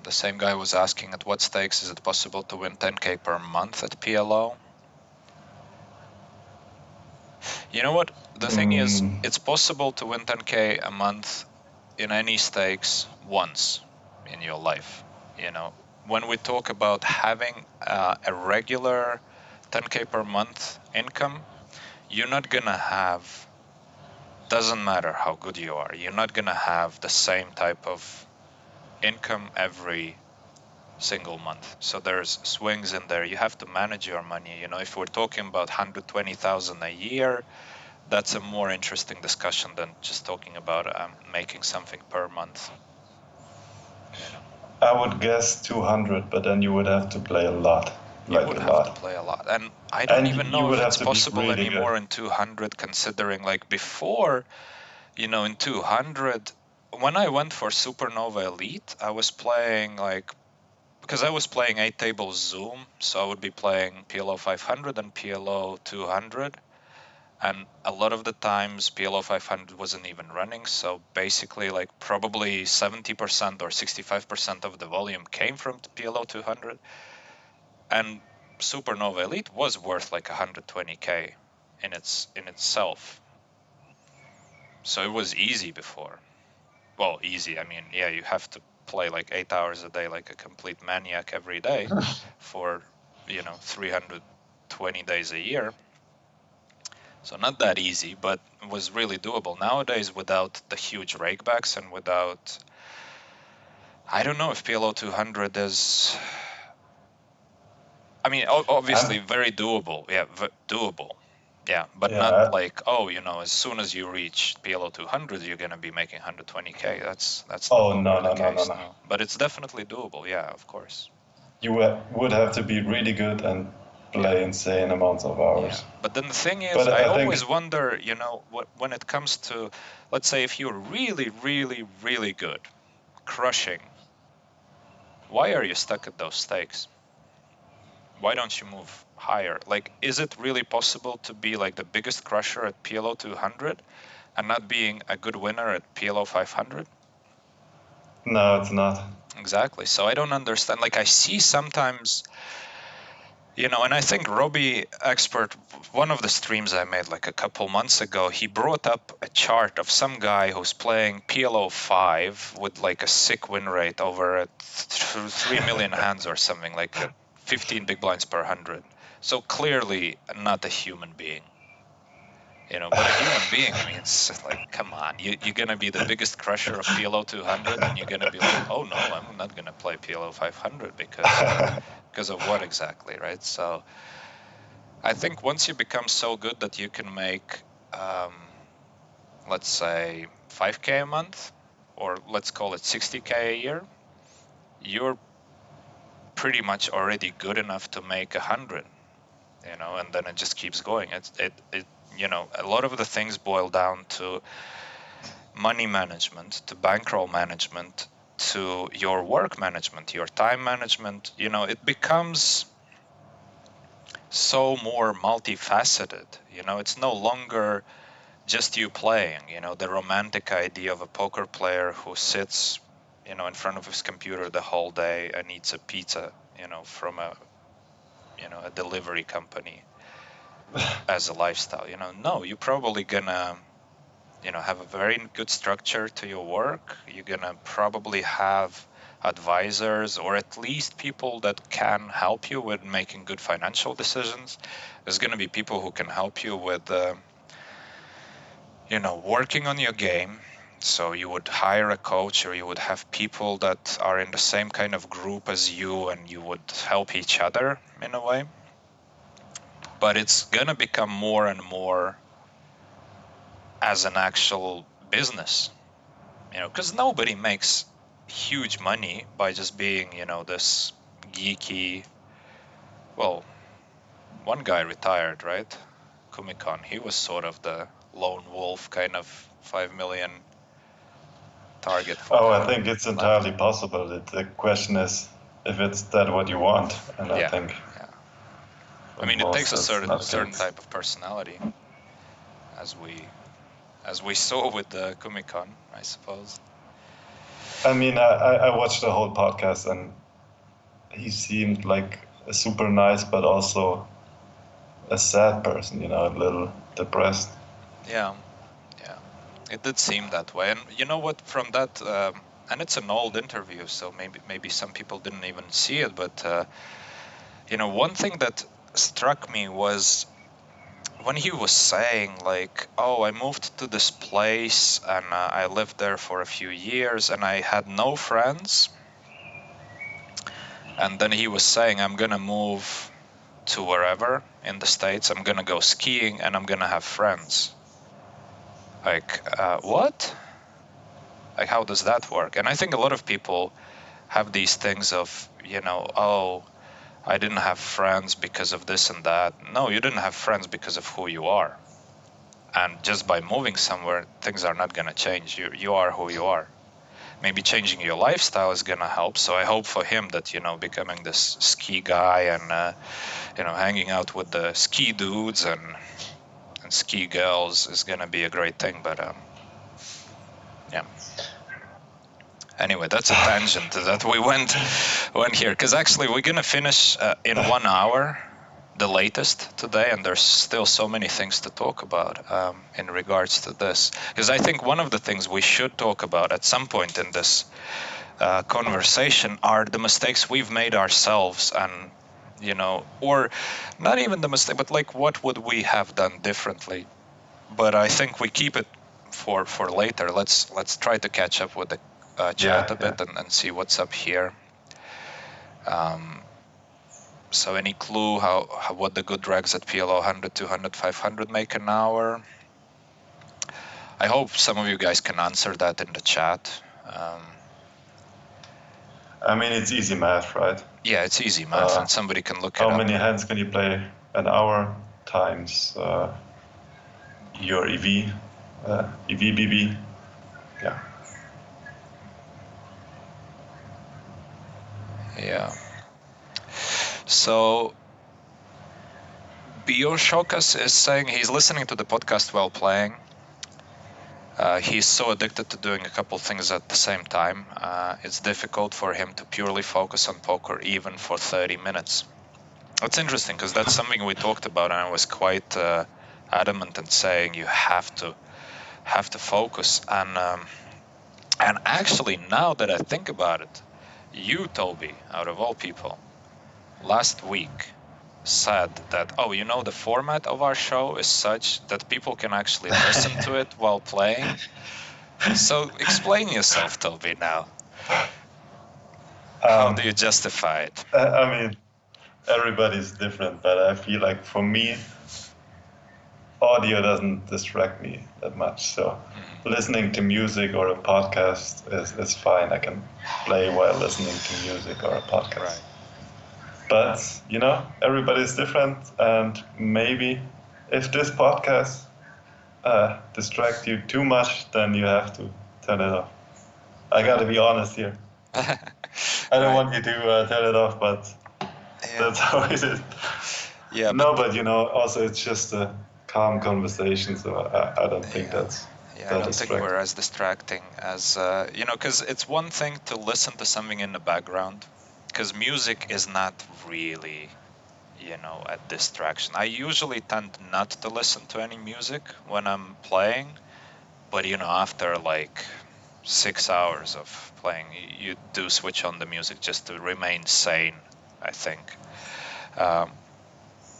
the same guy was asking at what stakes is it possible to win 10k per month at PLO. You know what, the thing is, Mm, it's possible to win 10k a month in any stakes once in your life. When we talk about having a regular 10k per month income, you're not gonna have, doesn't matter how good you are, you're not gonna have the same type of income every single month. So there's swings in there. You have to manage your money. If we're talking about 120,000 a year, that's a more interesting discussion than just talking about making something per month. I would guess 200, but then you would have to play a lot, You like would a have to lot. play a lot. And I don't And even you know would if have it's to be possible really good. anymore in 200, considering like before, in 200, when I went for Supernova Elite, I was playing because I was playing 8 tables Zoom, so I would be playing PLO 500 and PLO 200. And a lot of the times PLO 500 wasn't even running. So basically, like probably 70% or 65% of the volume came from PLO 200. And Supernova Elite was worth like 120k in itself. So it was easy before. Well, easy. I mean, yeah, you have to play like 8 hours a day, like a complete maniac every day for 320 days a year. So not that easy, but it was really doable. Nowadays, without the huge rakebacks and without, I don't know if PLO 200 is. I mean, I'm, obviously very doable. Yeah, doable. Yeah, but not yeah. like, as soon as you reach PLO 200, you're gonna be making 120k. That's no Oh, longer no, the no, no, no, case, no. no. But it's definitely doable. Yeah, of course. Would have to be really good and Yeah, play insane amounts of yeah. hours. But then the thing is, But I I always think, wonder, when it comes to, let's say, if you're really, really, really good, crushing, why are you stuck at those stakes? Why don't you move higher? Like, is it really possible to be like the biggest crusher at PLO 200 and not being a good winner at PLO 500? no, it's not. Exactly. So I don't understand. Like, I see sometimes, and I think Robbie Expert, one of the streams I made like a couple months ago, he brought up a chart of some guy who's playing PLO 5 with like a sick win rate over 3 million hands or something, like 15 big blinds per 100. So clearly not a human being. But a human being, I mean, it's like, come on, you're going to be the biggest crusher of PLO 200 and you're going to be like, oh no, I'm not going to play PLO 500 because of what exactly, right? So I think once you become so good that you can make, let's say, 5k a month, or let's call it 60k a year, you're pretty much already good enough to make 100, and then it just keeps going. A lot of the things boil down to money management, to bankroll management, to your work management, your time management. It becomes so more multifaceted. It's no longer just you playing. The romantic idea of a poker player who sits, in front of his computer the whole day and eats a pizza, from a delivery company as a lifestyle. No, you're probably gonna, have a very good structure to your work. You're gonna probably have advisors, or at least people that can help you with making good financial decisions. There's gonna be people who can help you with, working on your game. So you would hire a coach, or you would have people that are in the same kind of group as you, and you would help each other in a way. But it's gonna become more and more as an actual business, because nobody makes huge money by just being, this geeky. Well, one guy retired, right? Kumikon. He was sort of the lone wolf, kind of 5 million target for Oh, the I think it's left. entirely possible. The question is if it's that what you want, and I Yeah, think yeah. for It takes most a that's not the certain case. type of personality, as we saw with the Kumikon, I suppose. I mean, I watched the whole podcast, and he seemed like a super nice, but also a sad person, a little depressed. Yeah, yeah. It did seem that way, and you know what? From that, and it's an old interview, so maybe some people didn't even see it. But one thing that struck me was when he was saying, like, "Oh, I moved to this place and I lived there for a few years and I had no friends." And then he was saying, "I'm gonna move to wherever in the States. I'm gonna go skiing and I'm gonna have friends." Like, what? Like, how does that work? And I think a lot of people have these things of, "Oh, I didn't have friends because of this and that." No, you didn't have friends because of who you are. And just by moving somewhere, things are not going to change. You are who you are. Maybe changing your lifestyle is going to help. So I hope for him that, becoming this ski guy and, hanging out with the ski dudes and ski girls is going to be a great thing. But yeah. Anyway, that's a tangent that we went here, because actually we're going to finish in 1 hour, the latest today, and there's still so many things to talk about in regards to this. Because I think one of the things we should talk about at some point in this conversation are the mistakes we've made ourselves, and or not even the mistake, but like what would we have done differently. But I think we keep it for later. Let's try to catch up with the chat a bit and see what's up here. So any clue how what the good drags at PLO 100, 200, 500 make an hour? I hope some of you guys can answer that in the chat. I mean, it's easy math, right? Yeah, it's easy math, and somebody can look it How up. many hands can you play an hour times your EV, EVBB? Yeah. Yeah. So Bioshokas is saying he's listening to the podcast while playing. He's so addicted to doing a couple things at the same time. It's difficult for him to purely focus on poker even for 30 minutes. That's interesting, because that's something we talked about, and I was quite adamant in saying you have to focus. And actually, now that I think about it, you, Tobi, out of all people, last week said that, "Oh, the format of our show is such that people can actually listen to it while playing." So explain yourself, Tobi, now. How do you justify it? I mean, everybody's different, but I feel like for me, audio doesn't distract me that much. So listening to music or a podcast is fine. I can play while listening to music or a podcast. Right. But, everybody's different. And maybe if this podcast distracts you too much, then you have to turn it off. I got to be honest here. I don't Right. want you to tell it off, but Yeah. that's how it is. Yeah, but No, but also it's just a calm conversation, so I don't think yeah. that's Yeah, I that don't think we're distracting. as distracting as because it's one thing to listen to something in the background, because music is not really, a distraction. I usually tend not to listen to any music when I'm playing, but after like 6 hours of playing, you do switch on the music just to remain sane, I think. Um,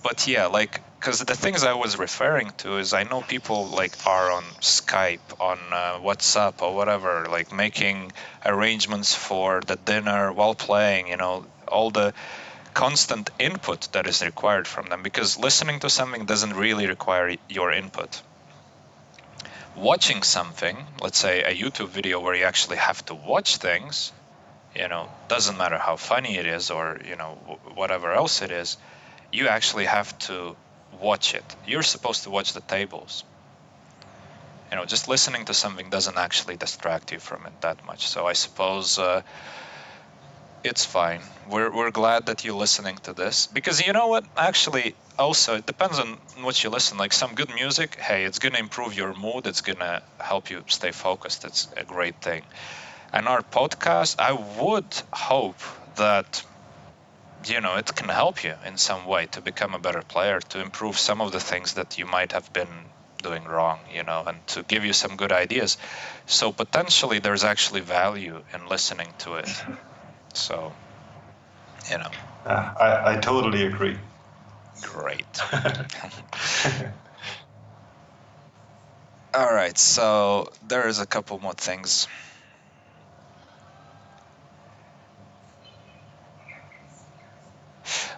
but yeah, like, because the things I was referring to is I know people like are on Skype, on WhatsApp or whatever, like making arrangements for the dinner while playing, all the constant input that is required from them, because listening to something doesn't really require your input. Watching something, let's say a YouTube video where you actually have to watch things, doesn't matter how funny it is or, whatever else it is, you actually have to watch it. You're supposed to watch the tables. Just listening to something doesn't actually distract you from it that much. So I suppose it's fine. We're glad that you're listening to this, because you know what? Actually, also it depends on what you listen. Like some good music, hey, it's gonna improve your mood. It's gonna help you stay focused. It's a great thing. And our podcast, I would hope that it can help you in some way to become a better player, to improve some of the things that you might have been doing wrong, and to give you some good ideas. So potentially there's actually value in listening to it. So, you know, I totally agree. great. All right, so there's a couple more things.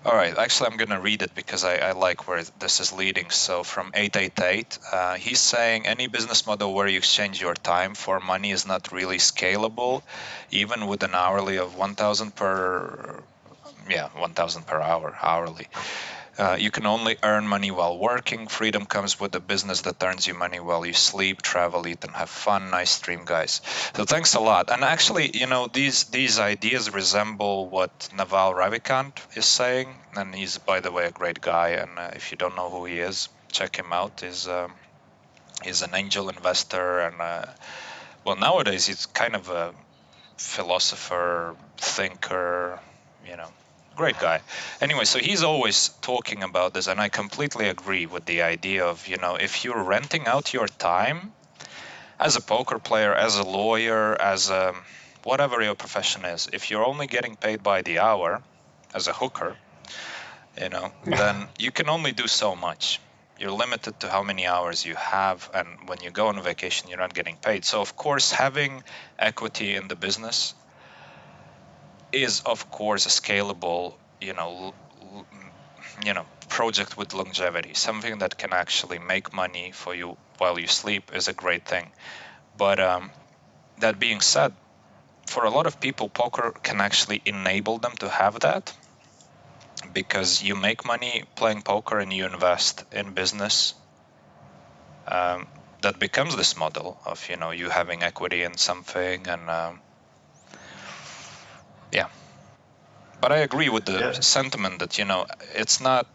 All right, actually, I'm going to read it because I like where this is leading. So, from 888, he's saying any business model where you exchange your time for money is not really scalable, even with an hourly of 1,000 per, yeah, 1,000 per hour, hourly. You can only earn money while working. Freedom comes with a business that earns you money while you sleep, travel, eat, and have fun. Nice stream, guys. So thanks a lot. And actually, these ideas resemble what Naval Ravikant is saying, and he's, by the way, a great guy. And if you don't know who he is, check him out. He's an angel investor, and well, nowadays he's kind of a philosopher, thinker, you know, great guy. Anyway, so he's always talking about this, and I completely agree with the idea of, if you're renting out your time as a poker player, as a lawyer, as a whatever your profession is, if you're only getting paid by the hour as a hooker, then you can only do so much. You're limited to how many hours you have, and when you go on vacation, you're not getting paid. So, of course, having equity in the business is of course a scalable project with longevity. Something that can actually make money for you while you sleep is a great thing. But that being said, for a lot of people, poker can actually enable them to have that, because you make money playing poker and you invest in business. That becomes this model of you having equity in something, and yeah. But I agree with the Yeah, sentiment that it's not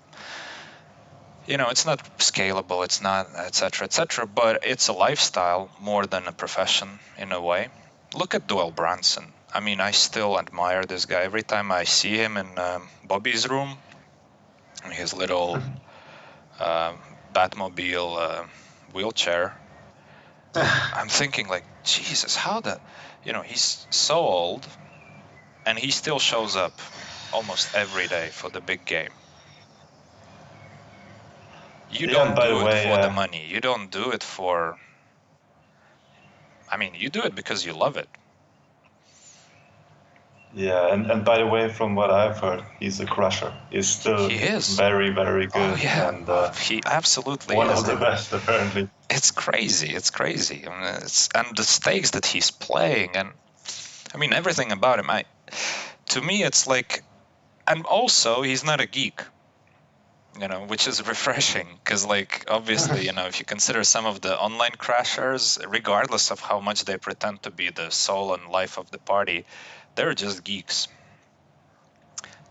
scalable, it's not, etc., etc., but it's a lifestyle more than a profession in a way. Look at Doyle Brunson. I mean, I still admire this guy. Every time I see him in Bobby's room, in his little Batmobile wheelchair, I'm thinking like, Jesus, how that, he's so old and he still shows up almost every day for the big game. You yeah. And don't by the do it way, for the money. You don't do it for, I mean, you do it because you love it. yeah, and by the way, from what I've heard, he's a crusher. He's still He is. very, very Oh good yeah, and he absolutely one is. of the best, apparently. It's crazy. It's crazy. I mean, and the stakes that he's playing, and I mean everything about him. To me, it's like, and also he's not a geek. which is refreshing because, like, obviously, if you consider some of the online crashers, regardless of how much they pretend to be the soul and life of the party, they're just geeks.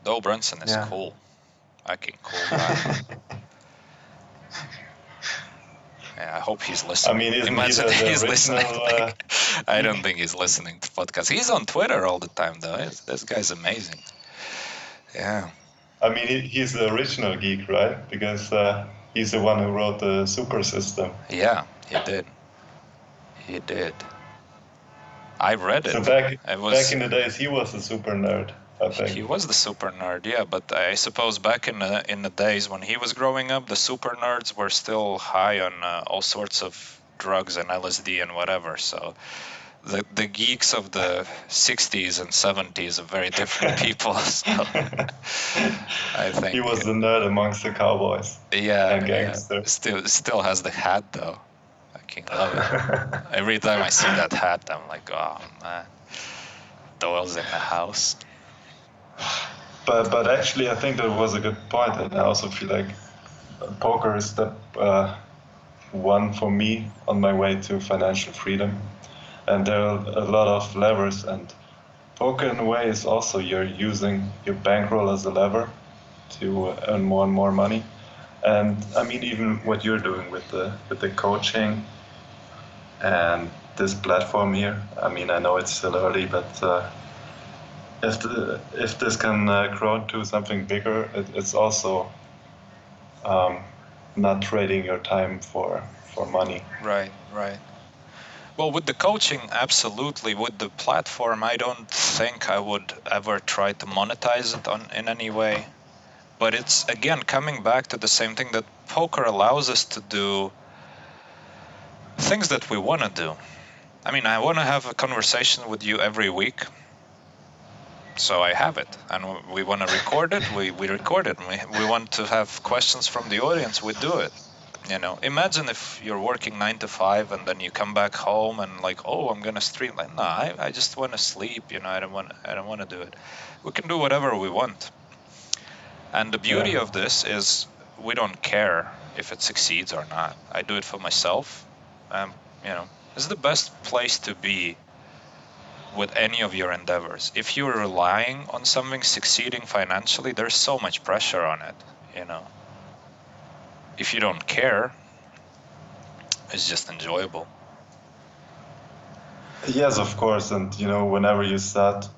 Doyle Brunson is Yeah. cool, fucking cool guy. Yeah, I hope he's I listening. mean, isn't he Imagine the he's listening. original Like, I don't geek? think he's listening to podcasts. He's on Twitter all the time, though. This guy's amazing. Yeah. I mean, he's the original geek, right? Because he's the one who wrote the super system. Yeah, he did. He did. I read So it. It back was in the days, he was a super nerd, I think. he was the super nerd, yeah. But I suppose back in the days when he was growing up, the super nerds were still high on all sorts of drugs and LSD and whatever. So the geeks of the 60s and 70s are very different people. So I He think, was the nerd amongst the cowboys and yeah. gangsters. Still has the hat though. I can love it. Every time I see that hat, I'm like, oh man, Doyle's in the house. But actually, I think that was a good point, and I also feel like poker is step one for me on my way to financial freedom. And there are a lot of levers, and poker in a way is also you're using your bankroll as a lever to earn more and more money. And I mean, even what you're doing with the coaching and this platform here. I mean, I know it's still early, but if this can grow into something bigger, it's also not trading your time for money. Right, right. Well, with the coaching, absolutely. With the platform, I don't think I would ever try to monetize it in any way. But it's again coming back to the same thing that poker allows us to do things that we want to do. I mean, I want to have a conversation with you every week, so I have it. And we want to record it, we record it. We want to have questions from the audience, we do it. Imagine if you're working 9 to 5 and then you come back home and like, oh, I'm gonna stream. Like, no, I just want to sleep. I don't want to do it. We can do whatever we want. And the beauty Yeah. of this is we don't care if it succeeds or not. I do it for myself. Um, it's the best place to be with any of your endeavors. If you're relying on something succeeding financially, there's so much pressure on it. If you don't care, it's just enjoyable. Yes, of course. And whenever you start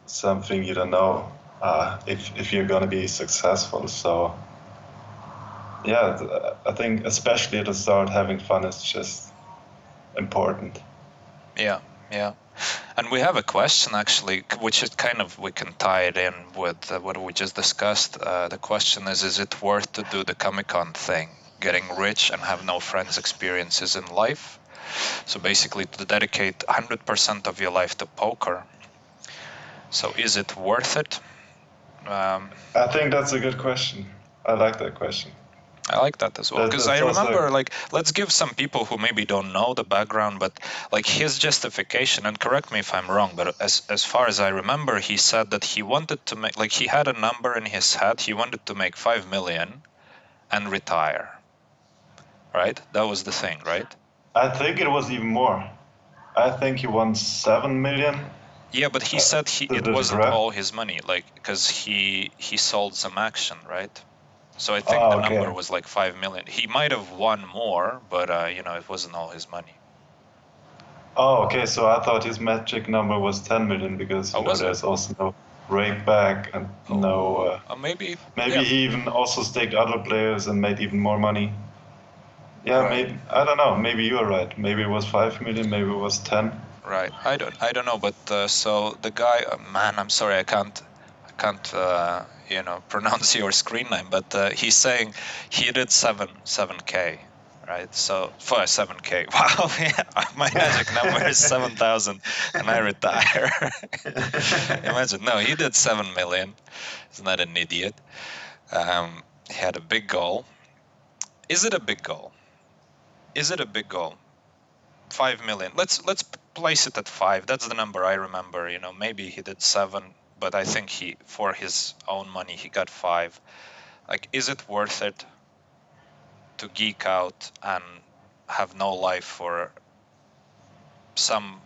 something, you don't know if you're gonna be successful. So yeah, I think especially at the start, having fun is just important. Yeah, yeah. And we have a question actually, which is kind of, we can tie it in with what we just discussed. The question is it worth to do the Comic-Con thing, getting rich and have no friends experiences in life? So basically to dedicate 100% of your life to poker. So is it worth it? I think that's a good question. I like that question. I like that as well, because I That's also remember, like, let's give some people who maybe don't know the background, but like his justification, and correct me if I'm wrong, but as far as I remember, he said that he wanted to make, like, he had a number in his head, he wanted to make 5 million and retire, right? That was the thing, right? I think it was even more. I think he won 7 million. Yeah, but he said it The wasn't graph. all his money, like, because he sold some action, right? So I think the Oh, number okay. was like 5 million. He might have won more, but it wasn't all his money. Oh, okay. So I thought his magic number was 10 million because Oh, was it? there's also no break back and no. Oh, maybe. Maybe Yeah, he even also staked other players and made even more money. Yeah, right, maybe I don't know. Maybe you're right. Maybe it was 5 million. Maybe it was 10. right. I don't know, but so the guy, man, I'm sorry, I can't, pronounce your screen name, but he's saying he did 7K, right? So for 7K, wow, yeah, my magic number is 7,000, and I retire. Imagine, no, he did 7 million. He's not an idiot. He had a big goal. Is it a big goal? Is it a big goal? 5 million. Let's place it at 5. That's the number I remember. Maybe he did 7, but I think for his own money he got 5. Like, is it worth it to geek out and have no life for some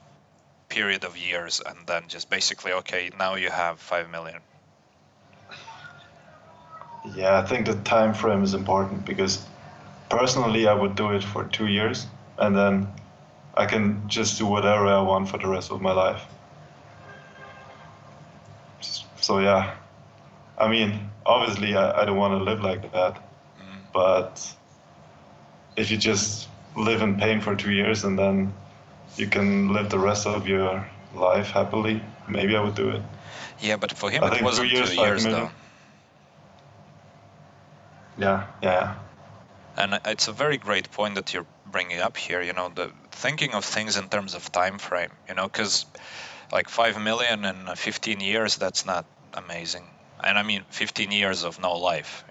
period of years and then just basically, okay, now you have 5 million? Yeah, I think the time frame is important because personally I would do it for 2 years and then I can just do whatever I want for the rest of my life. So yeah, I mean, obviously I don't want to live like that, Mm. but if you just live in pain for 2 years and then you can live the rest of your life happily, maybe I would do it. Yeah, but for him I it think two wasn't two years, five years million. though. Yeah, yeah, And it's a very great point that you're bringing up here, the thinking of things in terms of time frame, because like 5 million in 15 years, that's not amazing. And I mean, 15 years of no life,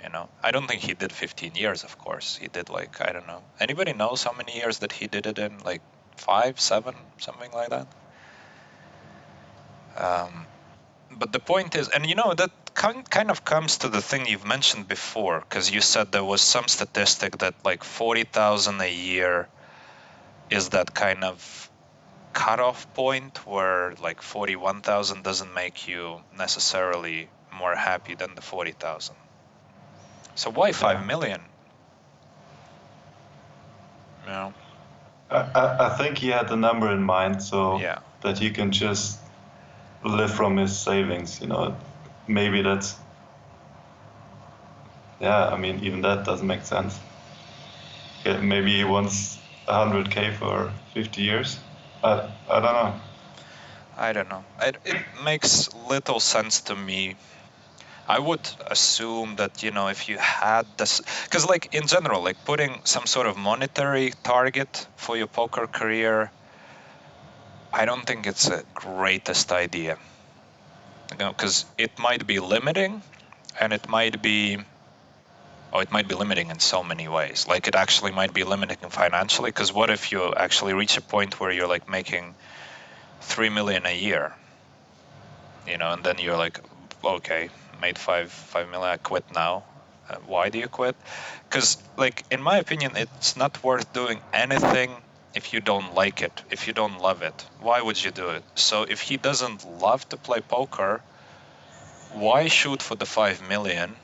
I don't think he did 15 years, of course. He did like, I don't know. Anybody knows how many years that he did it in? Like 5, 7, something like that? But the point is, and that kind of comes to the thing you've mentioned before, because you said there was some statistic that like 40,000 a year is that kind of cutoff point where like 41,000 doesn't make you necessarily more happy than the 40,000. So why 5 yeah. million? You know? I think he had the number in mind so Yeah. that he can just live from his savings, Maybe that's, yeah, I mean, even that doesn't make sense. Yeah, maybe he wants 100K for 50 years. I don't know. I don't know. It makes little sense to me. I would assume that, if you had this, because like in general, like putting some sort of monetary target for your poker career, I don't think it's a greatest idea. Because it might be limiting and it might be limiting in so many ways. Like it actually might be limiting financially, because what if you actually reach a point where you're like making 3 million a year, and then you're like, okay, made 5 million, I quit now. Why do you quit? Because like in my opinion, it's not worth doing anything if you don't like it, if you don't love it. Why would you do it? So if he doesn't love to play poker, why shoot for the 5 million?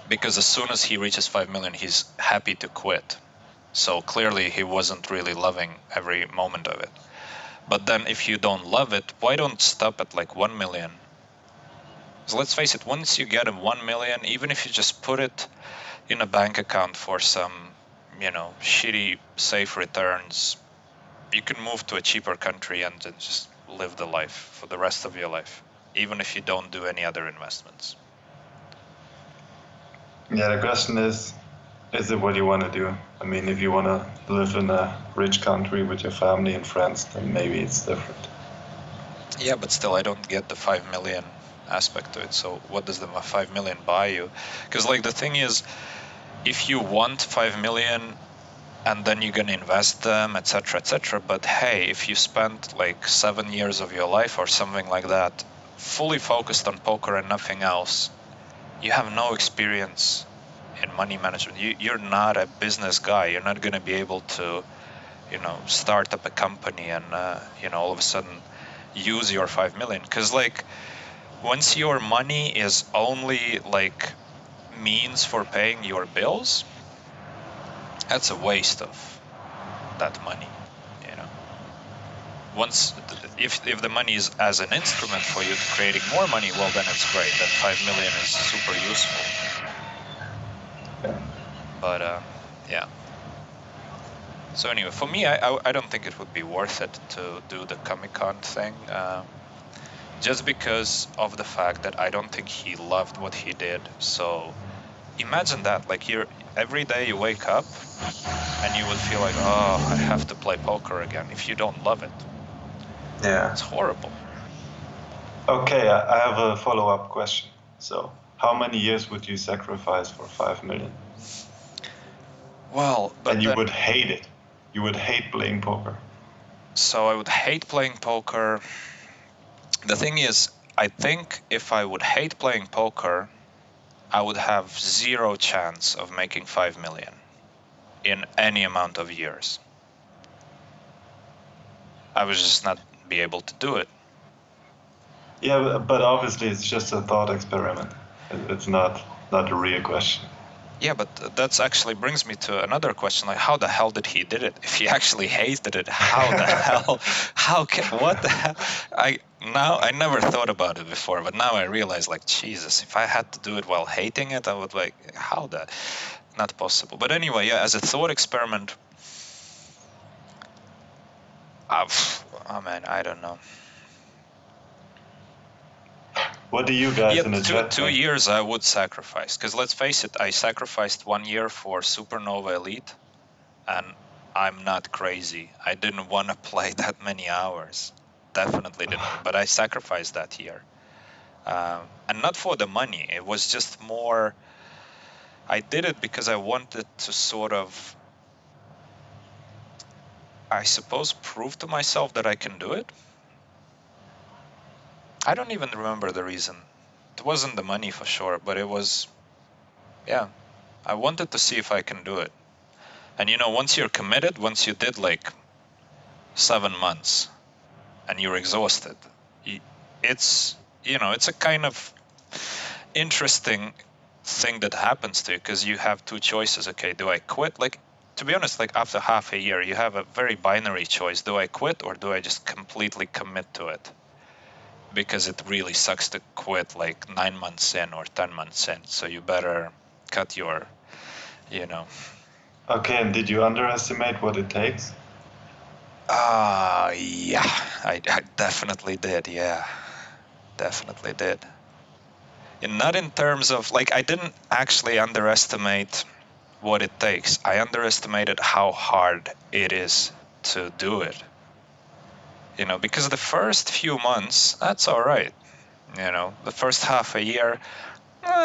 Because as soon as he reaches 5 million, he's happy to quit. So clearly he wasn't really loving every moment of it. But then if you don't love it, why don't stop at like 1 million? So let's face it, once you get a 1 million, even if you just put it in a bank account for some, shitty safe returns, you can move to a cheaper country and then just live the life for the rest of your life, even if you don't do any other investments. Yeah, the question is it what you want to do? I mean, if you want to live in a rich country with your family and friends, then maybe it's different. Yeah, but still, I don't get the 5 million aspect to it. So what does the 5 million buy you? Because like the thing is, if you want 5 million and then you're going to invest them, etc., etc. But hey, if you spent like 7 years of your life or something like that, fully focused on poker and nothing else, you have no experience in money management. You're not a business guy. You're not going to be able to, start up a company and, all of a sudden use your 5 million. Because like once your money is only like means for paying your bills, that's a waste of that money, you know. Once if the money is as an instrument for you to creating more money, well then it's great. Then 5 million is super useful. Yeah. But yeah. So anyway, for me, I don't think it would be worth it to do the Comic-Con thing, just because of the fact that I don't think he loved what he did. So imagine that, like every day you wake up and you would feel like, oh, I have to play poker again if you don't love it. Yeah. It's horrible. Okay, I have a follow-up question. So, how many years would you sacrifice for 5 million? Well, And but you then, would hate it. You would hate playing poker. so I would hate playing poker. The thing is, I think if I would hate playing poker, I would have zero chance of making 5 million in any amount of years. I would just not be able to do it. Yeah, but obviously it's just a thought experiment. It's not a real question. Yeah, but that's actually brings me to another question, like how the hell did he did it? If he actually hated it, how the hell, what the hell? I never thought about it before, but now I realize, like, Jesus, if I had to do it while hating it, I would like, how the, not possible. But anyway, yeah, as a thought experiment, oh man, I don't know. What do you guys Yeah, in the chat two think? years I would sacrifice, because let's face it, I sacrificed 1 year for Supernova Elite, and I'm not crazy. I didn't want to play that many hours. Definitely didn't. But I sacrificed that year. And not for the money. It was just more, I did it because I wanted to sort of, I suppose, prove to myself that I can do it. I don't even remember the reason. It wasn't the money for sure, but it was, yeah, I wanted to see if I can do it. And once you're committed, once you did like 7 months and you're exhausted, it's it's a kind of interesting thing that happens to you, because you have two choices. Okay, do I quit? Like, to be honest, like after half a year you have a very binary choice. Do I quit, or do I just completely commit to it? Because it really sucks to quit like 9 months in or 10 months in, so you better cut your you know Okay, and did you underestimate what it takes? yeah, I definitely did. Yeah, definitely did. And not in terms of, like, I didn't actually underestimate what it takes. I underestimated how hard it is to do it. Because the first few months, that's all right. The first half a year,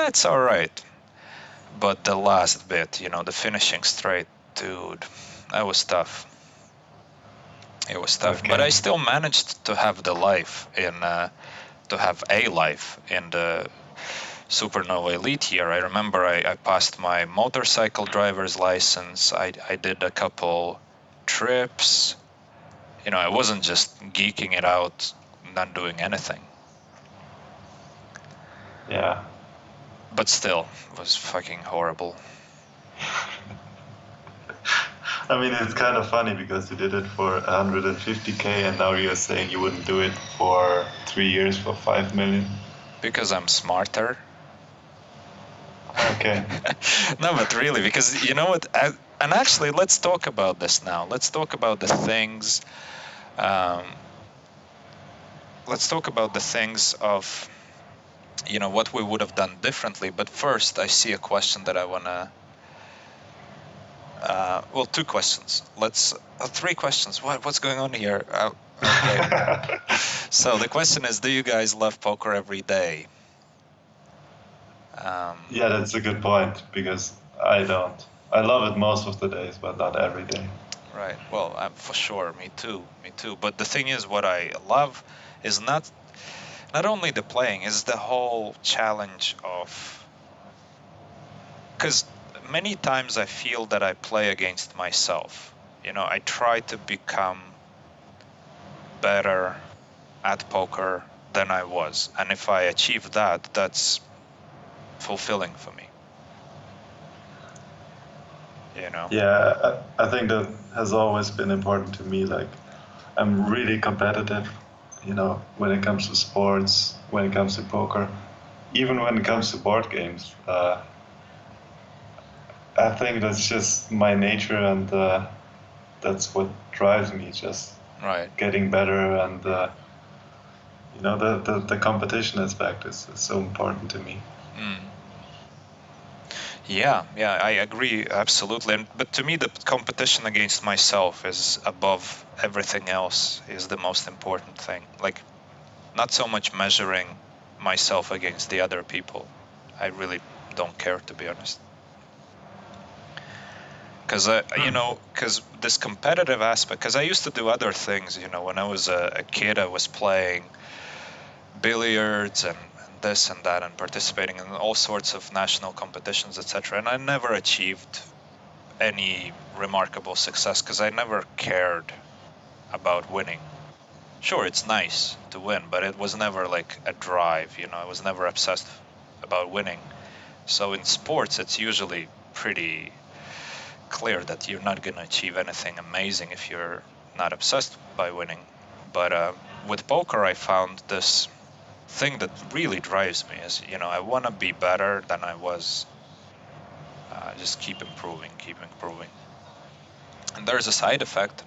it's all right. But the last bit, the finishing straight, dude, that was tough. It was tough. But Okay. I still managed to have the life to have a life in the Supernova Elite year. I remember I passed my motorcycle driver's license. I did a couple trips. I wasn't just geeking it out, not doing anything. Yeah. But still, it was fucking horrible. I mean, it's kind of funny because you did it for 150K and now you're saying you wouldn't do it for 3 years for 5 million. Because I'm smarter. Okay. No, but really, because you know what? And actually, let's talk about this now. Let's talk about the things. Um, let's talk about the things of what we would have done differently. But first, I see a question that I want to well, two questions. Let's 3 questions. What's going on here? Okay. So the question is, do you guys love poker every day? Yeah, that's a good point because I don't. I love it most of the days, but not every day. Right. Well, for sure, me too. Me too. But the thing is, what I love is not only the playing, is the whole challenge of, because many times I feel that I play against myself. I try to become better at poker than I was. And if I achieve that, that's fulfilling for me. Yeah, I think that has always been important to me. Like, I'm really competitive, when it comes to sports, when it comes to poker, even when it comes to board games. I think that's just my nature, and that's what drives me. Just Right. getting better, and the competition aspect is so important to me. Mm. Yeah, I agree absolutely. But to me, the competition against myself is above everything else, is the most important thing. Like, not so much measuring myself against the other people. I really don't care, to be honest. Because this competitive aspect, because I used to do other things, when I was a kid, I was playing billiards and this and that and participating in all sorts of national competitions, etc. And I never achieved any remarkable success because I never cared about winning. Sure, it's nice to win, but it was never like a drive, I was never obsessed about winning. So in sports, it's usually pretty clear that you're not going to achieve anything amazing if you're not obsessed by winning. But with poker, I found this thing that really drives me is, I want to be better than I was. Just keep improving, And there's a side effect,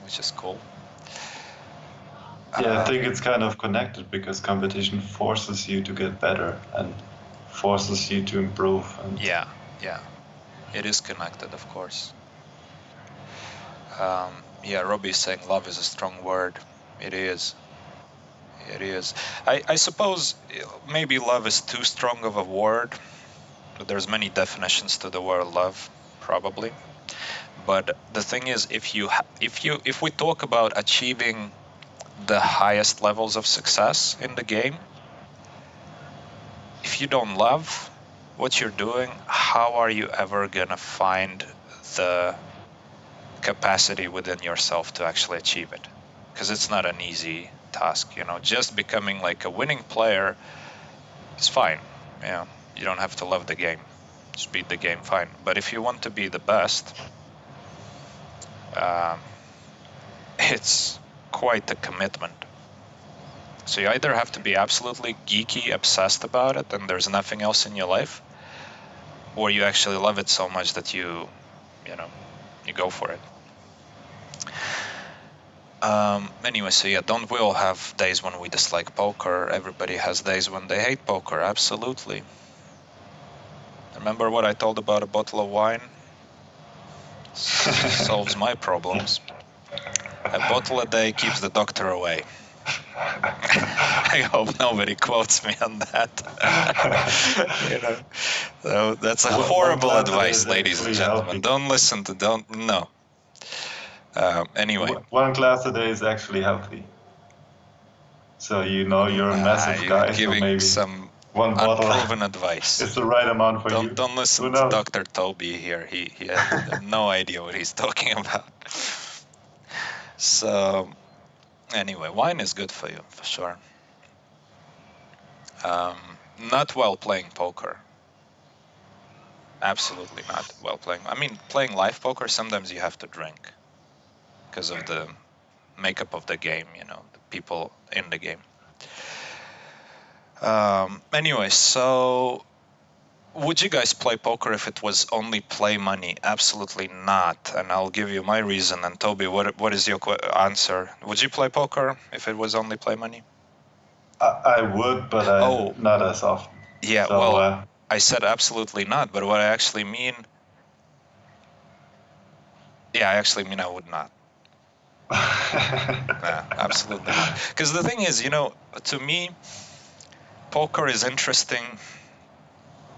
which is cool. Yeah, I think it's kind of connected because competition forces you to get better and forces you to improve. And Yeah, it is connected, of course. Yeah, Robbie's saying love is a strong word. It is. It is. I suppose maybe love is too strong of a word. There's many definitions to the word love, probably. But the thing is, if we talk about achieving the highest levels of success in the game, if you don't love what you're doing, how are you ever gonna find the capacity within yourself to actually achieve it? Because it's not an easy task, just becoming like a winning player is fine. You don't have to love the game, just beat the game, fine. But if you want to be the best, it's quite a commitment. So you either have to be absolutely geeky, obsessed about it, and there's nothing else in your life, or you actually love it so much that you go for it. Anyway, so yeah, don't we all have days when we dislike poker? Everybody has days when they hate poker, absolutely. Remember what I told about a bottle of wine? Solves my problems. A bottle a day keeps the doctor away. I hope nobody quotes me on that. So that's a horrible advice, ladies and gentlemen. Don't listen to, no. Anyway. One glass a day is actually healthy. So you're a massive guy, you're giving so maybe some one bottle unproven advice. It's the right amount for you. Don't listen to Dr. Tobi here. He has no idea what he's talking about. So anyway, wine is good for you, for sure. Not while playing poker. Absolutely not while playing. I mean, playing live poker, sometimes you have to drink because of the makeup of the game, the people in the game. Anyway, so would you guys play poker if it was only play money? Absolutely not. And I'll give you my reason. And Tobi, what is your answer? Would you play poker if it was only play money? I would, but not as often. Yeah, so, well, I said absolutely not. But what I actually mean, I would not. Absolutely not. Because the thing is, to me, poker is interesting,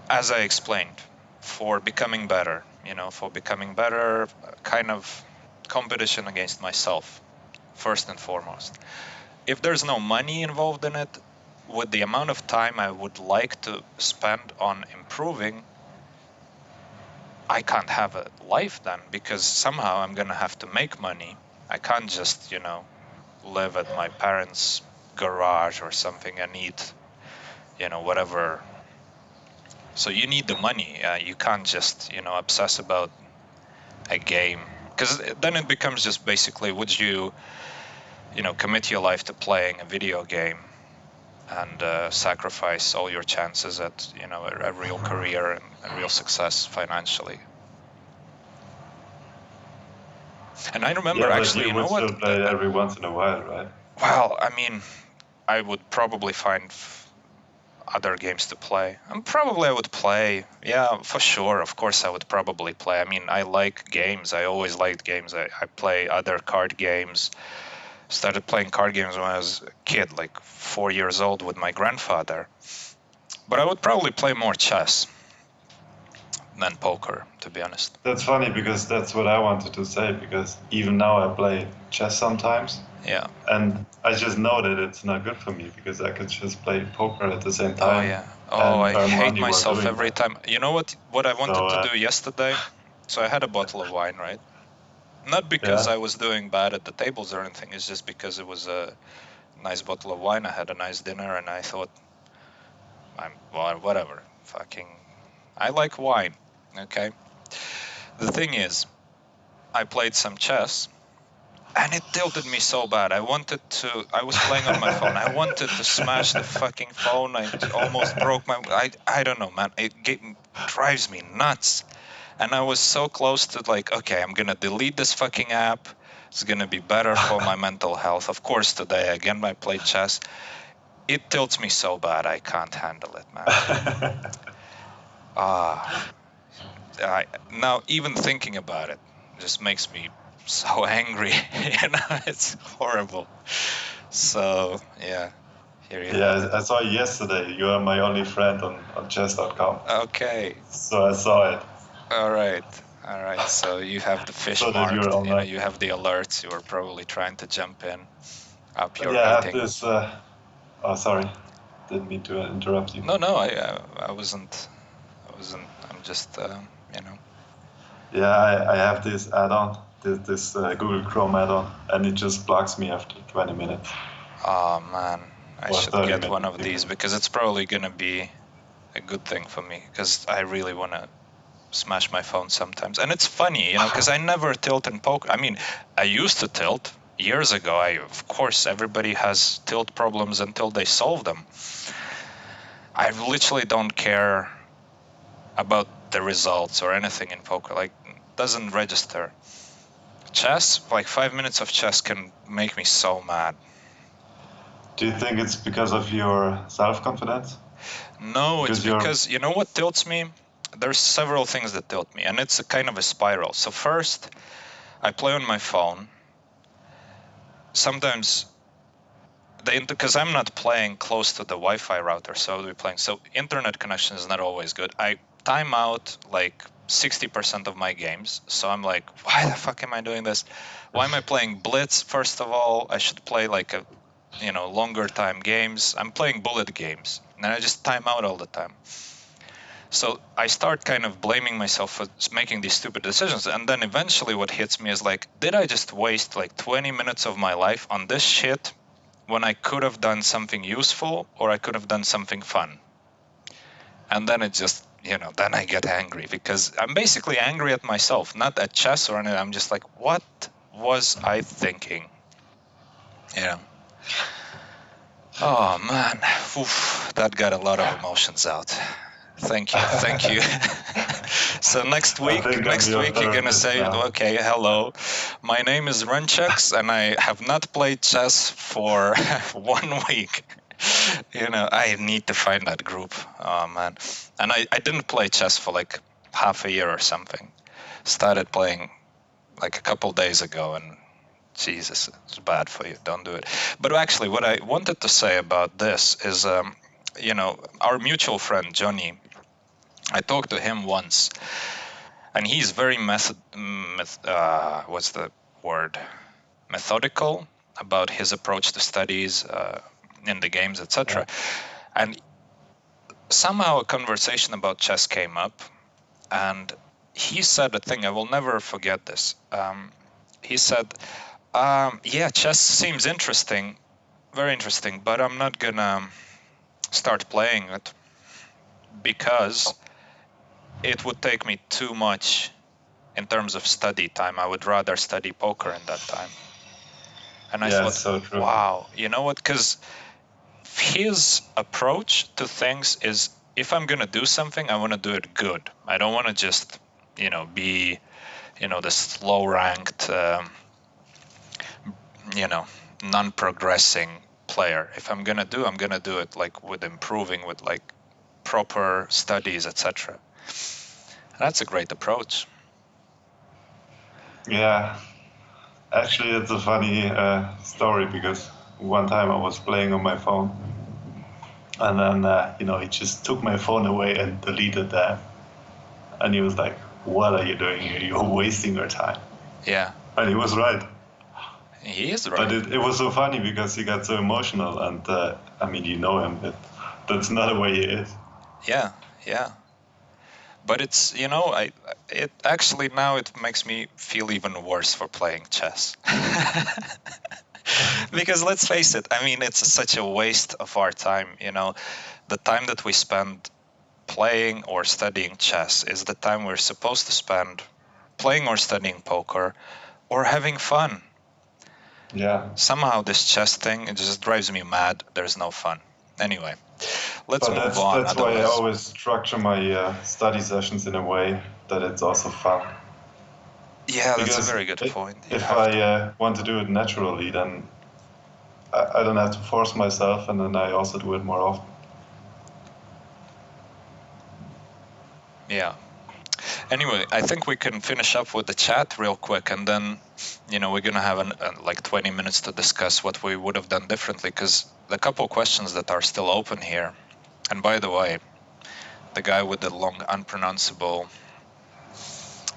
as I explained, for becoming better, kind of competition against myself, first and foremost. If there's no money involved in it, with the amount of time I would like to spend on improving, I can't have a life then, because somehow I'm going to have to make money. I can't just, live at my parents' garage or something and eat, whatever. So you need the money. You can't just, obsess about a game, because then it becomes just basically, would you, commit your life to playing a video game and sacrifice all your chances at, a real career and real success financially? And I remember actually, you would still play every once in a while, right? Well, I mean, I would probably find other games to play. And probably I would play, yeah, for sure. Of course, I would probably play. I mean, I like games. I always liked games. I play other card games. Started playing card games when I was a kid, like 4 years old, with my grandfather. But I would probably play more chess than poker, to be honest. That's funny because that's what I wanted to say, because even now I play chess sometimes. Yeah. And I just know that it's not good for me because I could just play poker at the same Oh time yeah. Oh, and I earn hate money while myself doing every that. time. You know what I wanted So to do yesterday? So I had a bottle of wine, right? Not because yeah, I was doing bad at the tables or anything. It's just because it was a nice bottle of wine. I had a nice dinner, and I thought, well, whatever. I like wine. Okay. The thing is, I played some chess, and it tilted me so bad. I was playing on my phone. I wanted to smash the fucking phone. I almost broke I don't know, man. Drives me nuts. And I was so close to like, okay, I'm gonna delete this fucking app. It's gonna be better for my mental health. Of course, today again I played chess. It tilts me so bad I can't handle it, man. Ah, now even thinking about it just makes me so angry. It's horrible. So yeah, here you have yeah, it. I saw it yesterday. You are my only friend on chess.com. Okay, So I saw it. all right, all right. So you have the fish So that you're marked. online. You have the alerts. You are probably trying to jump in, up your Yeah, I have rating. this. Oh, sorry. Didn't mean to interrupt you. No, no, I wasn't. I wasn't. I'm just, Yeah, I have this add-on, this Google Chrome add-on, and it just blocks me after 20 minutes Oh man, I or should 30 get one minutes of these even. because it's probably gonna be a good thing for me because I really wanna smash my phone sometimes. And it's funny, because I never tilt in poker. I mean, I used to tilt years ago. Of course, everybody has tilt problems until they solve them. I literally don't care about the results or anything in poker. Like, doesn't register. Chess, like 5 minutes of chess can make me so mad. Do you think it's because of your self-confidence? No, it's Because you're, because you know what tilts me? There's several things that tilt me, and it's a kind of a spiral. So first, I play on my phone. Sometimes because I'm not playing close to the Wi-Fi router, so I'll be playing. So internet connection is not always good. I time out like 60% of my games. So I'm like, why the fuck am I doing this? Why am I playing Blitz? First of all, I should play like longer time games. I'm playing bullet games, and I just time out all the time. So I start kind of blaming myself for making these stupid decisions. And then eventually what hits me is like, did I just waste like 20 minutes of my life on this shit when I could have done something useful or I could have done something fun? And then it just, then I get angry because I'm basically angry at myself, not at chess or anything. I'm just like, what was I thinking? Yeah. Oh man, oof, that got a lot of emotions out. Thank you, thank you. So next I week, think I'm next your week you're gonna therapist say, now. okay, hello, my name is Runchuks, and I have not played chess for 1 week. I need to find that group. Oh man, and I didn't play chess for like half a year or something. Started playing like a couple days ago, and Jesus, it's bad for you. Don't do it. But actually, what I wanted to say about this is, our mutual friend Johnny. I talked to him once, and he's very what's the word? Methodical about his approach to studies in the games, Yeah. etc. And somehow a conversation about chess came up, and he said a thing I will never forget. This. He said, "Yeah, chess seems interesting, very interesting, but I'm not gonna start playing it because it would take me too much in terms of study time. I would rather study poker in that time." And I Yeah, it's thought, so true. wow, you know what? Because his approach to things is, if I'm going to do something, I want to do it good. I don't want to just, be, the slow ranked, you know, non progressing player. If I'm going to do it like with improving, with like proper studies, etc. That's a great approach. Yeah, actually, it's a funny story because one time I was playing on my phone, and then he just took my phone away and deleted that, and he was like, "What are you doing here? You're wasting your time." Yeah. And he was right. He is But right. it was so funny because he got so emotional, and I mean, you know him. That's not the way he is. Yeah, yeah. But it's, it actually now it makes me feel even worse for playing chess. Because let's face it, I mean, it's such a waste of our time, the time that we spend playing or studying chess is the time we're supposed to spend playing or studying poker or having fun. Yeah. Somehow this chess thing, it just drives me mad. There's no fun. Anyway, let's But move that's on. that's why I Otherwise, always structure my study sessions in a way that it's also fun. yeah, that's a Because very good point. You if have I to. want to do it naturally, then I don't have to force myself, and then I also do it more often. Yeah. Anyway, I think we can finish up with the chat real quick, and then, we're gonna have like 20 minutes to discuss what we would have done differently, because the couple questions that are still open here. And by the way, the guy with the long, unpronounceable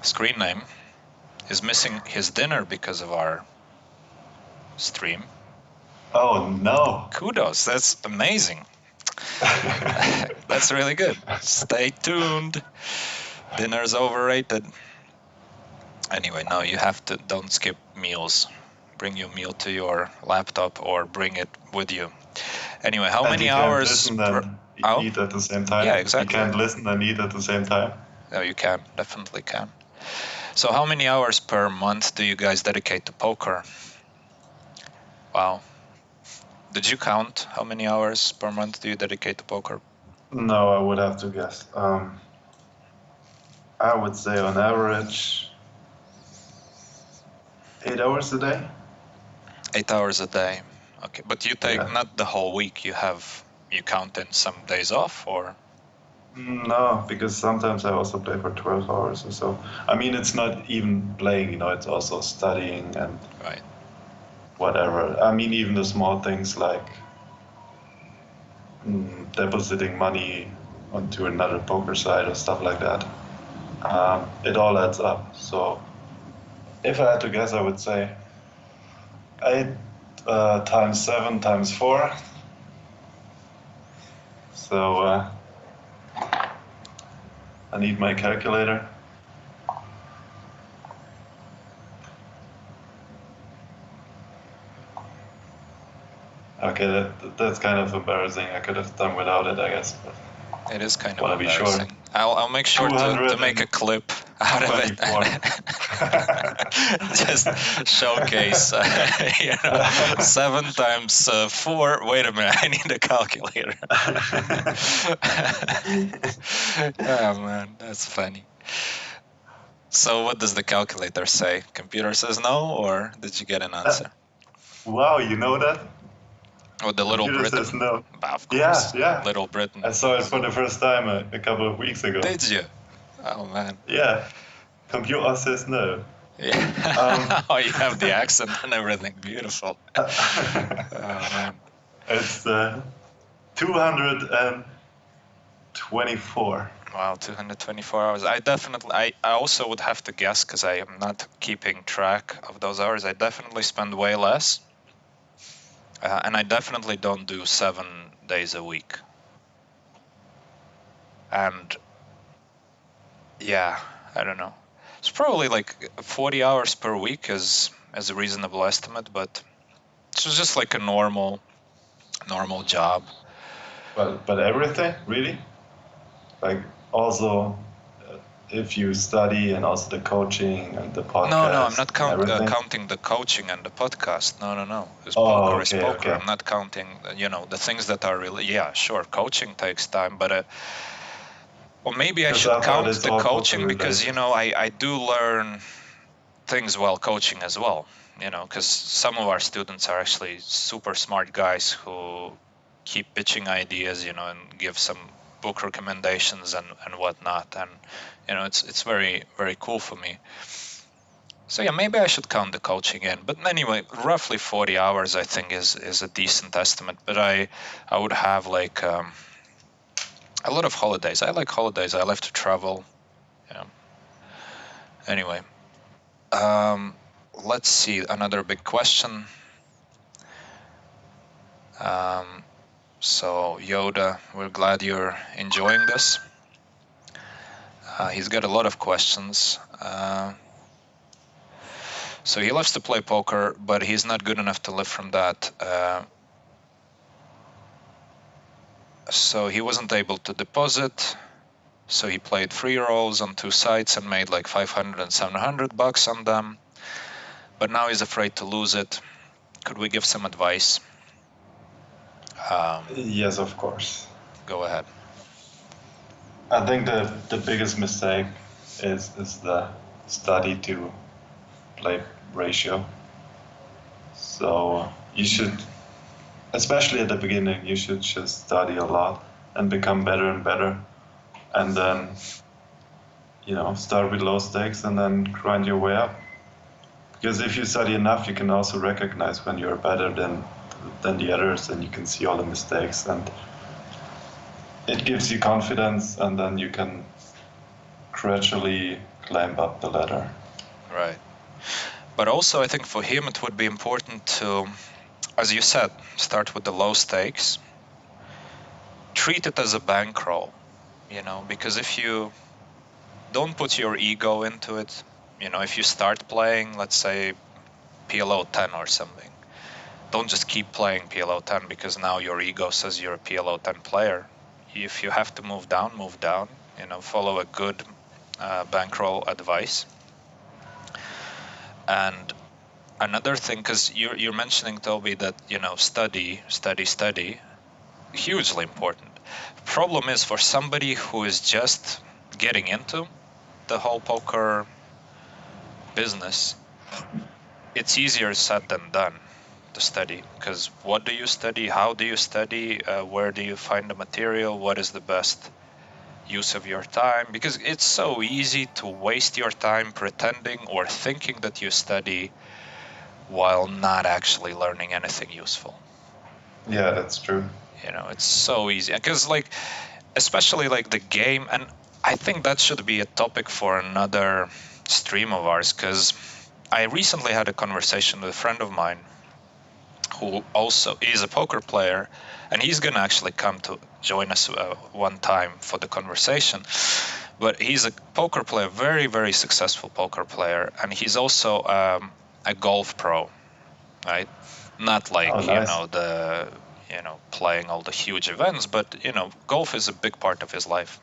screen name is missing his dinner because of our stream. Oh no! Kudos, that's amazing. That's really good. Stay tuned. Dinner's overrated. Anyway, no, you have to, don't skip meals. Bring your meal to your laptop or bring it with you. Anyway, how And many you can't hours listen per. and Oh, eat at the same time. yeah, You exactly. can't listen and eat at the same time. No, you can, definitely can. So, how many hours per month do you guys dedicate to poker? Wow. Did you count how many hours per month do you dedicate to poker? No, I would have to guess. I would say on average 8 hours a day. 8 hours a day. Okay, but you take Yeah. not the whole week. You count in some days off, or No, because sometimes I also play for 12 hours or so. I mean, it's not even playing, it's also studying and right? whatever. I mean, even the small things like depositing money onto another poker site or stuff like that. It all adds up. So if I had to guess, I would say 8 times 7 times 4. So I need my calculator. Okay, that's kind of embarrassing. I could have done without it, I guess. But It is kind of want to be sure. embarrassing. I'll make sure to make a clip out of it. 224. Just showcase, 7 times 4. Wait a minute, I need a calculator. Oh man, that's funny. So what does the calculator say? Computer says no, or did you get an answer? Wow, you know that? Oh, the Little Computer Britain? says no. Bah, of Yeah, course. yeah. Little Britain. I saw it for the first time a couple of weeks ago. Did you? Oh man. Yeah, computer says no. Yeah. Oh, you have the accent and everything. Beautiful. Oh man. It's 224. Wow, 224 hours. I also would have to guess because I am not keeping track of those hours. I definitely spend way less. And I definitely don't do 7 days a week. And yeah, I don't know. It's probably like 40 hours per week is as a reasonable estimate, but it's just like a normal job. But everything, really? Like also if you study and also the coaching and the No, I'm podcast not and everything. counting the coaching and the podcast. No. Because Oh, poker is okay, poker. okay. I'm not counting, the things that are really, yeah, sure, coaching takes time, but or maybe I Because should I thought count it's the all poker coaching because, related. I do learn things while coaching as well, because some of our students are actually super smart guys who keep pitching ideas, and give some book recommendations and whatnot. And, it's very, very cool for me. So yeah, maybe I should count the coaching in. But anyway, roughly 40 hours I think is a decent estimate. But I would have like a lot of holidays. I like holidays. I like to travel. Yeah. Anyway, um, let's see, another big question. So Yoda, we're glad you're enjoying this. He's got a lot of questions. So he loves to play poker, but he's not good enough to live from that. So he wasn't able to deposit. So he played free rolls on 2 sites and made like 500 and 700 bucks on them. But now he's afraid to lose it. Could we give some advice? Yes, of course. Go ahead. I think the biggest mistake is the study to play ratio. So you should, especially at the beginning, you should just study a lot and become better and better, and then start with low stakes and then grind your way up. Because if you study enough, you can also recognize when you're better than the others, and you can see all the mistakes, and it gives you confidence, and then you can gradually climb up the ladder. Right. But also, I think for him it would be important to, as you said, start with the low stakes. Treat it as a bankroll, because if you don't put your ego into it, if you start playing, let's say, PLO 10 or something, don't just keep playing PLO 10 because now your ego says you're a PLO 10 player. If you have to move down, follow a good bankroll advice. And another thing, because you're mentioning, Tobi, that study, hugely important. Problem is, for somebody who is just getting into the whole poker business, it's easier said than done to study. Because what do you study? How do you study? Where do you find the material? What is the best use of your time? Because it's so easy to waste your time pretending or thinking that you study while not actually learning anything useful. Yeah, that's true. It's so easy. Because, especially the game, and I think that should be a topic for another stream of ours, because I recently had a conversation with a friend of mine who also is a poker player, and he's going to actually come to join us one time for the conversation. But he's a poker player, very, very successful poker player, and he's also a golf pro, right? Not like, Oh, nice. playing all the huge events, but, golf is a big part of his life.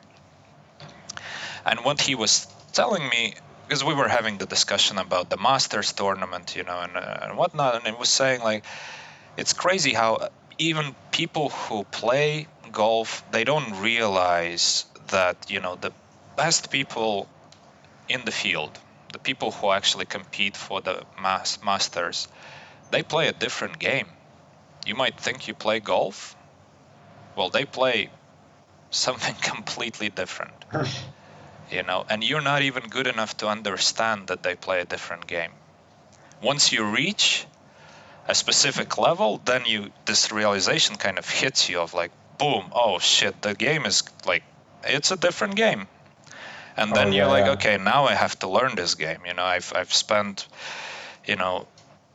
And what he was telling me, because we were having the discussion about the Masters tournament, and whatnot, and it was saying, it's crazy how even people who play golf, they don't realize that, the best people in the field, the people who actually compete for the Masters, they play a different game. You might think you play golf. Well, they play something completely different. And you're not even good enough to understand that they play a different game. Once you reach a specific level, then this realization kind of hits you of boom, oh shit, the game is it's a different game. And then you're yeah. okay, now I have to learn this game. I've spent,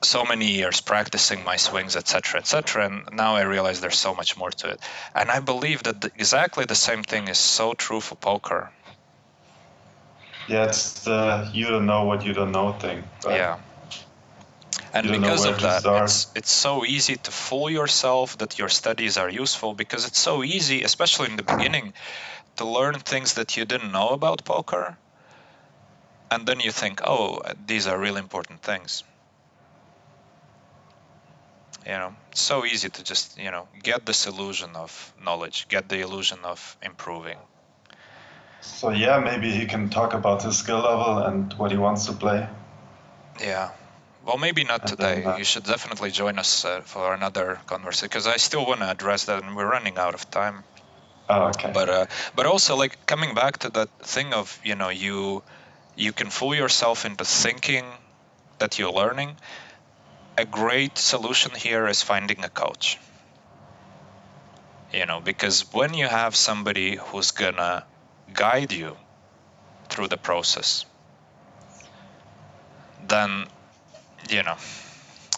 so many years practicing my swings, etc., and now I realize there's so much more to it. And I believe that exactly the same thing is so true for poker. Yeah, it's the you don't know what you don't know thing, right? Yeah. And because of that, it's so easy to fool yourself that your studies are useful, because it's so easy, especially in the beginning, to learn things that you didn't know about poker. And then you think, oh, these are really important things. It's so easy to just, get this illusion of knowledge, get the illusion of improving. So yeah, maybe he can talk about his skill level and what he wants to play. Yeah. Well, maybe not And today. then, You should definitely join us for another conversation, because I still want to address that, and we're running out of time. Oh, okay. But also, coming back to that thing of, you can fool yourself into thinking that you're learning. A great solution here is finding a coach. Because when you have somebody who's gonna guide you through the process, then you know,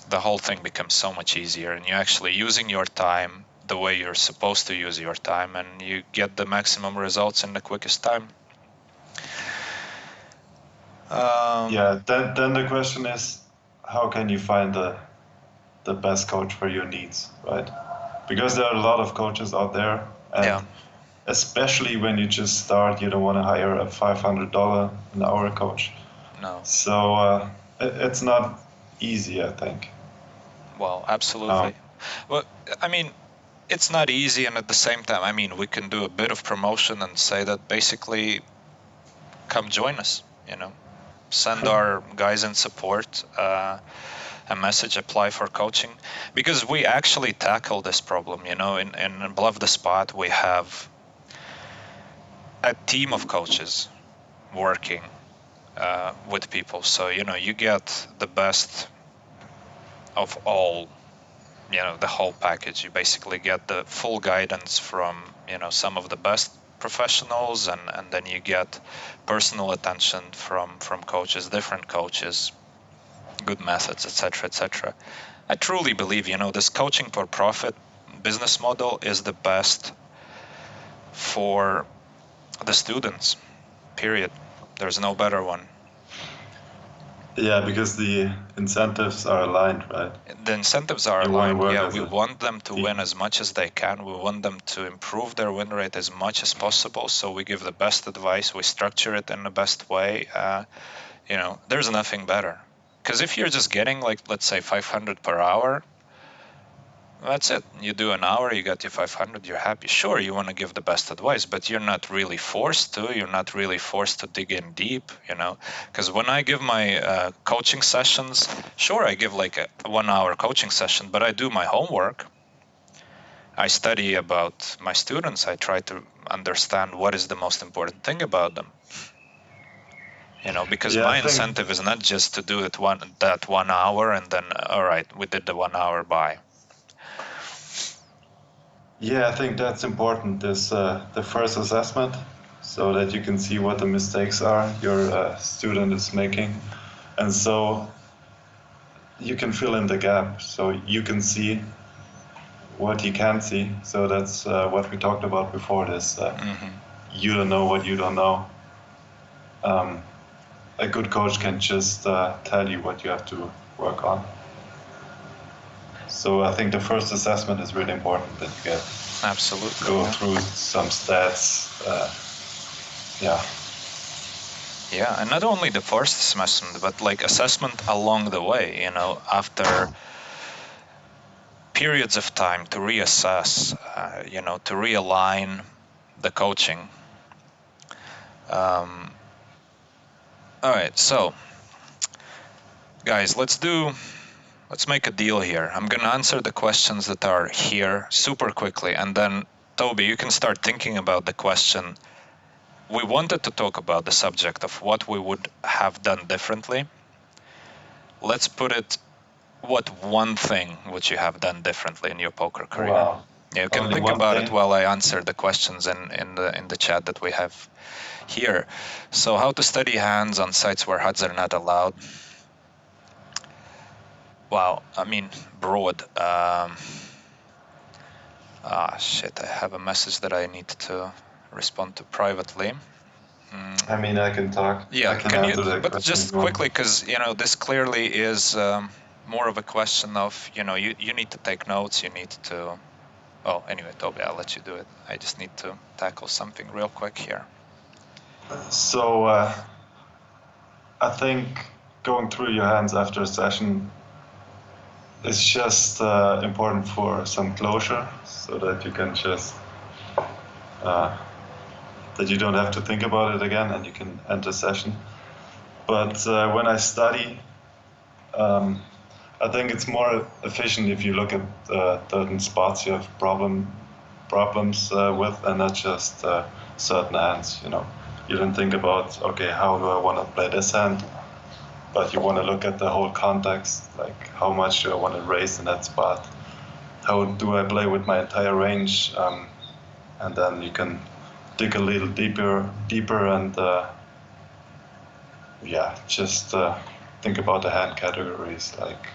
the whole thing becomes so much easier, and you're actually using your time the way you're supposed to use your time, and you get the maximum results in the quickest time. Yeah, then the question is, how can you find the best coach for your needs, right? Because there are a lot of coaches out there, Yeah, and especially when you just start, you don't want to hire a $500 an hour coach. no. So it's not easy, I think. Well, Um, absolutely. Well, I mean, it's not easy, and at the same time, I mean, we can do a bit of promotion and say that basically, come join us, send our guys in support a message, apply for coaching, because we actually tackle this problem. In Bluff the Spot, we have a team of coaches working with people. So, you get the best of all, the whole package. You basically get the full guidance from, some of the best professionals, and then you get personal attention from coaches, different coaches, good methods, etc., etc. I truly believe, this coaching for profit business model is the best for the students, period. There's no better one. yeah, because the incentives are aligned, right? The incentives are You want to aligned. work Yeah, as we a want them to win team. as much as they can. We want them to improve their win rate as much as possible. So we give the best advice. We structure it in the best way. There's nothing better. Because if you're just getting, like, let's say 500 per hour, that's it. You do an hour, you get your 500, you're happy. Sure, you want to give the best advice, but you're not really forced to. You're not really forced to dig in deep, Because when I give my coaching sessions, sure, I give like a 1 hour coaching session, but I do my homework. I study about my students. I try to understand what is the most important thing about them. Because Yeah, I my think incentive is not just to do that 1 hour and then, all right, we did the 1 hour, bye. yeah, I think that's important. Is the first assessment, so that you can see what the mistakes are your student is making, and so you can fill in the gap. So you can see what he can see. So that's what we talked about before. This Hmm. you don't know what you don't know. Um, a good coach can just tell you what you have to work on. So I think the first assessment is really important, that you get Absolutely, go yeah. through some stats. Yeah, Yeah, and not only the first assessment, but like assessment along the way, after periods of time to reassess, to realign the coaching. Um, all right, so guys, let's make a deal here. I'm gonna answer the questions that are here super quickly, and then Tobi, you can start thinking about the question. We wanted to talk about the subject of what we would have done differently. Let's put it, what one thing would you have done differently in your poker career? wow. Yeah, you can Only think one about it thing. while I answer the questions in the chat that we have here. So, how to study hands on sites where HUDs are not allowed? Wow, I mean, broad. Shit, I have a message that I need to respond to privately. Mm, I mean, I can talk. I yeah, can can you, answer that but question if just you want. quickly, because, this clearly is more of a question of, you need to take notes, you need to. Oh, anyway, Toby, I'll let you do it. I just need to tackle something real quick here. So I think going through your hands after a session is just important for some closure, so that you can just uh, that you don't have to think about it again, and you can end the session. But when I study, um, I think it's more efficient if you look at certain spots you have problems with, and not just certain hands. You don't think about, okay, how do I want to play this hand, but you want to look at the whole context, like how much do I want to raise in that spot, how do I play with my entire range, and then you can dig a little deeper, and yeah, just think about the hand categories, like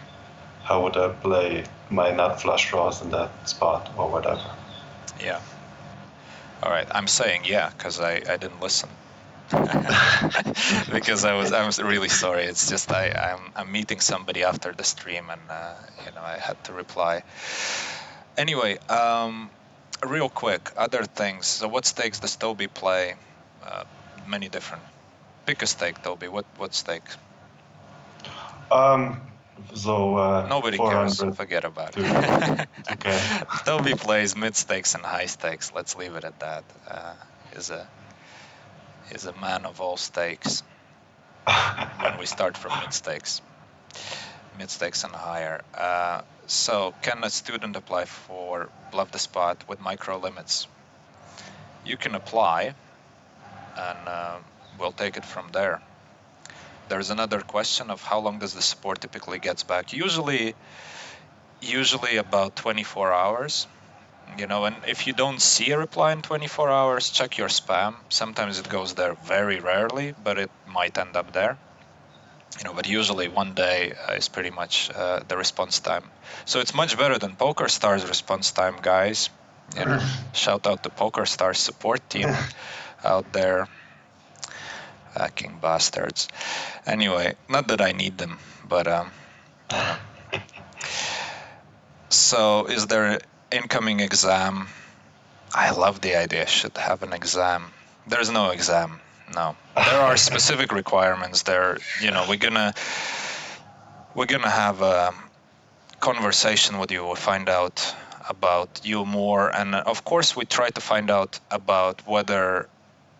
how would I play my nut flush draws in that spot or whatever. Yeah. All right. I'm saying yeah because I didn't listen. Because I was really sorry. It's just I'm meeting somebody after the stream and I had to reply. Anyway, real quick, other things. So what stakes does Tobi play? Uh, Many different. Pick a stake, Tobi. What stake? Um, so Nobody cares. 400 Forget about to it. 2K. Toby plays mid stakes and high stakes. Let's leave it at that. Is a man of all stakes. When we start from mid stakes and higher. So can a student apply for Bluff the Spot with micro limits? You can apply, and we'll take it from there. There's another question of how long does the support typically gets back? Usually about 24 hours. And if you don't see a reply in 24 hours, check your spam. Sometimes it goes there very rarely, but it might end up there. But usually one day is pretty much the response time. So it's much better than PokerStars response time, guys. Shout out to PokerStars support team out there, hacking bastards. Anyway, not that I need them, but So is there an incoming exam? I love the idea. Should have an exam. There's no exam. No. There are specific requirements there. We're gonna have a conversation with you. We'll find out about you more, and of course, we try to find out about whether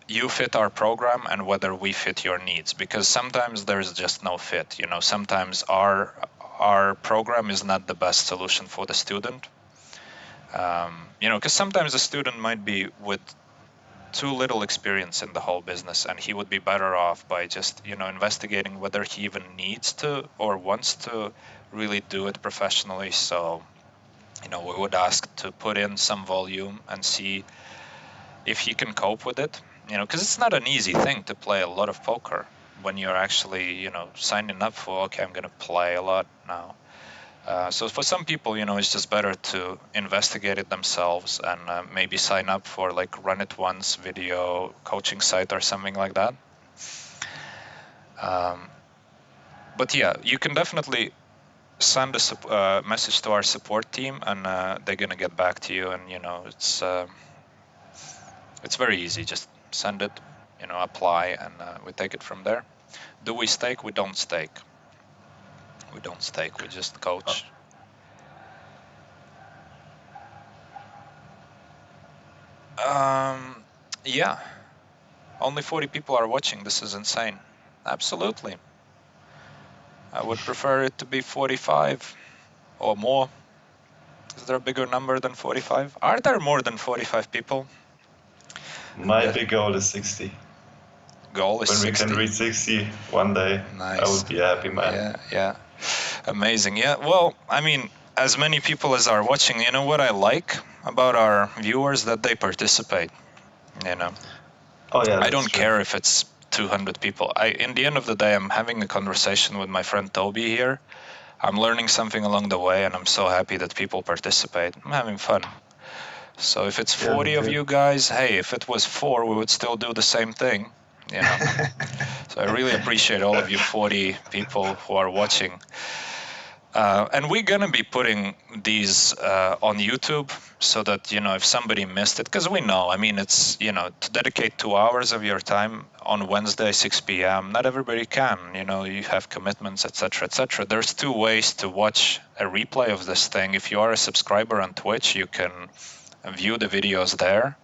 you fit our program and whether we fit your needs. Because sometimes there's just no fit. Sometimes our program is not the best solution for the student. Because sometimes a student might be with too little experience in the whole business, and he would be better off by just investigating whether he even needs to or wants to really do it professionally. So we would ask to put in some volume and see if he can cope with it, because it's not an easy thing to play a lot of poker when you're actually signing up for, okay, I'm going to play a lot now. So for some people, it's just better to investigate it themselves and maybe sign up for like Run It Once video coaching site or something like that. But yeah, you can definitely send a message to our support team, and they're gonna get back to you. And it's very easy. Just send it, apply, and we take it from there. Do we stake? We don't stake. We don't stake. We just coach. Yeah, only 40 people are watching. This is insane. Absolutely. I would prefer it to be 45 or more. Is there a bigger number than 45? Are there more than 45 people? My big goal is 60. Goal is When 60. we can reach 60 one day, Nice. I would be a happy man. Yeah. Amazing. Yeah, well, I mean, as many people as are watching, what I like about our viewers, that they participate. Oh yeah, I don't that's true. care if it's 200 people. In the end of the day, I'm having a conversation with my friend Tobi here. I'm learning something along the way, and I'm so happy that people participate. I'm having fun. So if it's 40 of you guys, hey, if it was 4, we would still do the same thing. So I really appreciate all of you 40 people who are watching. And we're going to be putting these on YouTube so that, if somebody missed it, because we know, I mean, it's, to dedicate 2 hours of your time on Wednesday, 6 p.m., not everybody can, you have commitments, etc., etc. There's 2 ways to watch a replay of this thing. If you are a subscriber on Twitch, you can view the videos there.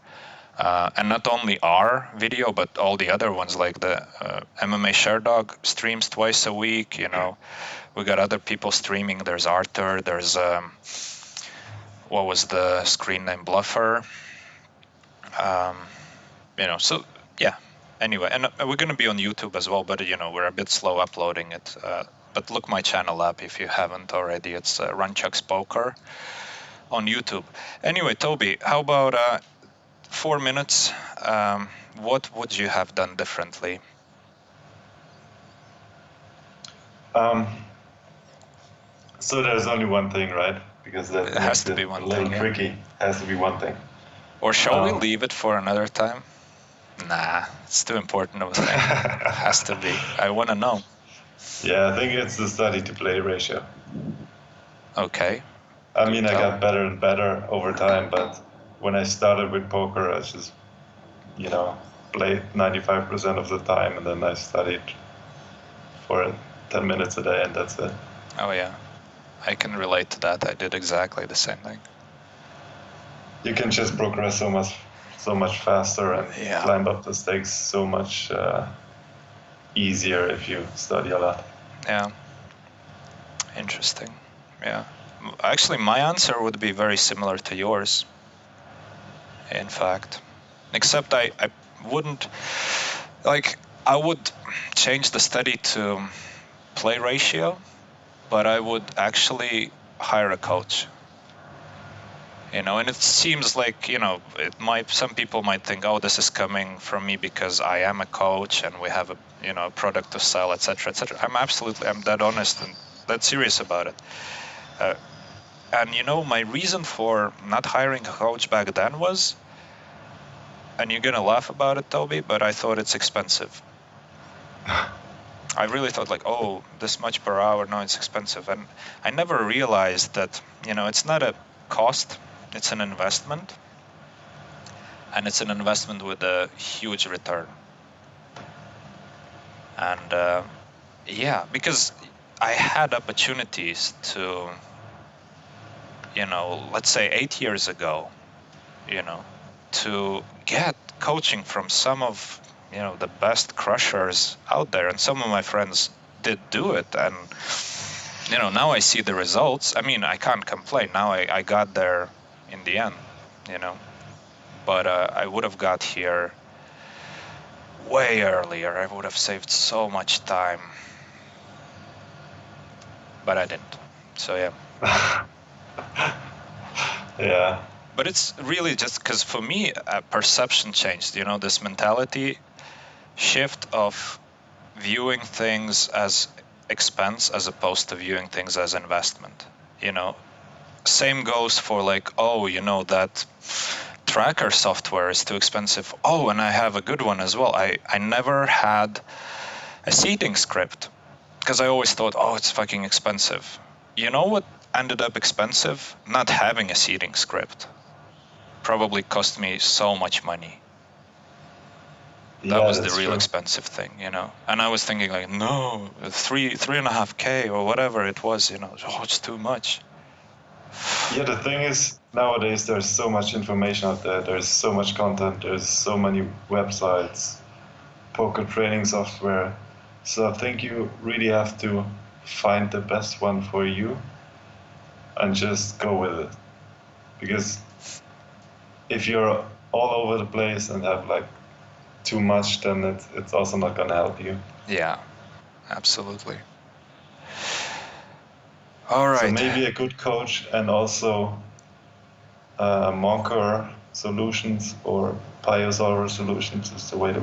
And not only our video, but all the other ones, like the MMA Sherdog streams twice a week, We got other people streaming. There's Arthur. There's what was the screen name? Bluffer. So yeah. Anyway, and we're gonna be on YouTube as well, but we're a bit slow uploading it. But look my channel up if you haven't already. It's Runchuks Poker on YouTube. Anyway, Tobi, how about 4 minutes? What would you have done differently? Um, so there's only one thing, right? Because that It has makes to it be a one little thing, yeah. tricky. Has to be one thing. Or shall we Um, leave it for another time? Nah, it's too important of a thing. Has to be. I want to know. yeah, I think it's the study to play ratio. Okay, I do mean, I tell. got better and better over time, but when I started with poker, I just, you know, played 95% of the time, and then I studied for 10 minutes a day, and that's it. Oh yeah, I can relate to that. I did exactly the same thing. You can just progress so much faster and Yeah, climb up the stakes so much easier if you study a lot. yeah, interesting. Yeah, actually, my answer would be very similar to yours. In fact, except I wouldn't like. I would change the study to play ratio, but I would actually hire a coach. And it seems like, some people might think, oh, this is coming from me because I am a coach and we have a product to sell, etc., etc. I'm that honest and that serious about it. Uh, and my reason for not hiring a coach back then was, and you're gonna laugh about it, Toby, but I thought it's expensive. I really thought like, oh, this much per hour, no, it's expensive. And I never realized that, it's not a cost, it's an investment. And it's an investment with a huge return. And yeah, because I had opportunities to, let's say 8 years ago, to get coaching from some of, the best crushers out there. And some of my friends did do it. And, now I see the results. I mean, I can't complain. Now I got there in the end, but I would have got here way earlier. I would have saved so much time, but I didn't. So yeah. Yeah. But it's really just because for me, perception changed. This mentality shift of viewing things as expense as opposed to viewing things as investment. You know, Same goes for like, oh, that tracker software is too expensive. Oh, and I have a good one as well. I never had a seeding script because I always thought, oh, it's fucking expensive. You know what ended up expensive? Not having a seeding script probably cost me so much money. That Yeah, was the that's real true. expensive thing, And I was thinking like, no, 3.5K or whatever it was, oh, it's too much. Yeah, the thing is, nowadays there's so much information out there, there's so much content, there's so many websites, poker training software. So I think you really have to find the best one for you and just go with it. Because if you're all over the place and have like too much, then it's also not gonna help you. Yeah, absolutely. All So right. maybe a good coach and also Monker solutions or Piosaur solutions is the way to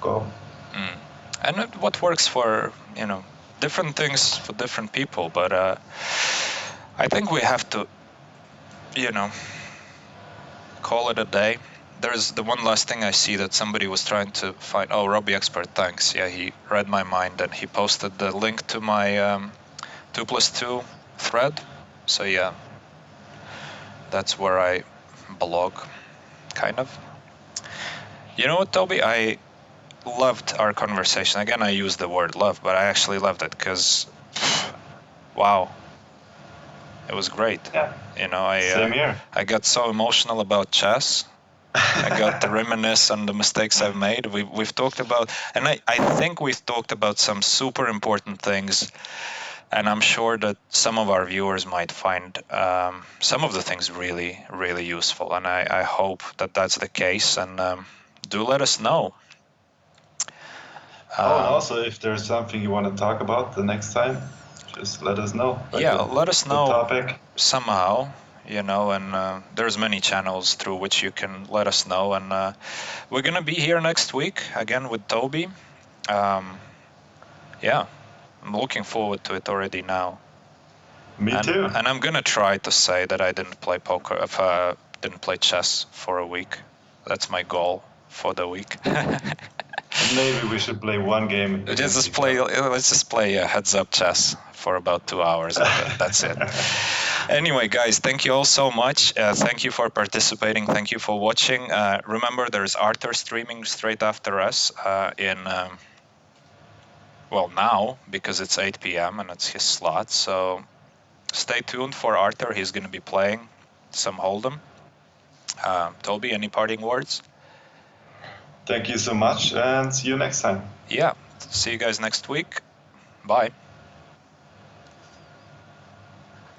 go. Mm. And what works for, different things for different people, but I think we have to, you know, call it a day. There's the one last thing I see that somebody was trying to find. Oh, Robbie Expert, thanks. Yeah, he read my mind and he posted the link to my 2+2 thread. So yeah, that's where I blog, kind of. You know what, Toby? I loved our conversation. Again, I use the word love, but I actually loved it because, wow, it was great. Yeah. Same here. I got so emotional about chess. I got to reminisce on the mistakes I've made. We've talked about, and I think we've talked about some super important things, and I'm sure that some of our viewers might find some of the things really, really useful, and I hope that that's the case, and do let us know. Oh, and Um, also, if there's something you want to talk about the next time, just let us know. Like yeah, let us the know topic. somehow, and there's many channels through which you can let us know, and we're gonna be here next week again with Toby. Yeah, I'm looking forward to it already now. Me too. And I'm gonna try to say that I didn't play poker, didn't play chess for a week. That's my goal for the week. Maybe we should play one game. Let's just play heads up chess for about 2 hours. That's it. Anyway, guys, thank you all so much. Thank you for participating. Thank you for watching. Remember, there's Arthur streaming straight after us now, because it's 8 p.m. and it's his slot. So stay tuned for Arthur. He's going to be playing some Hold'em. Tobi, any parting words? Thank you so much, and see you next time. Yeah, see you guys next week. Bye.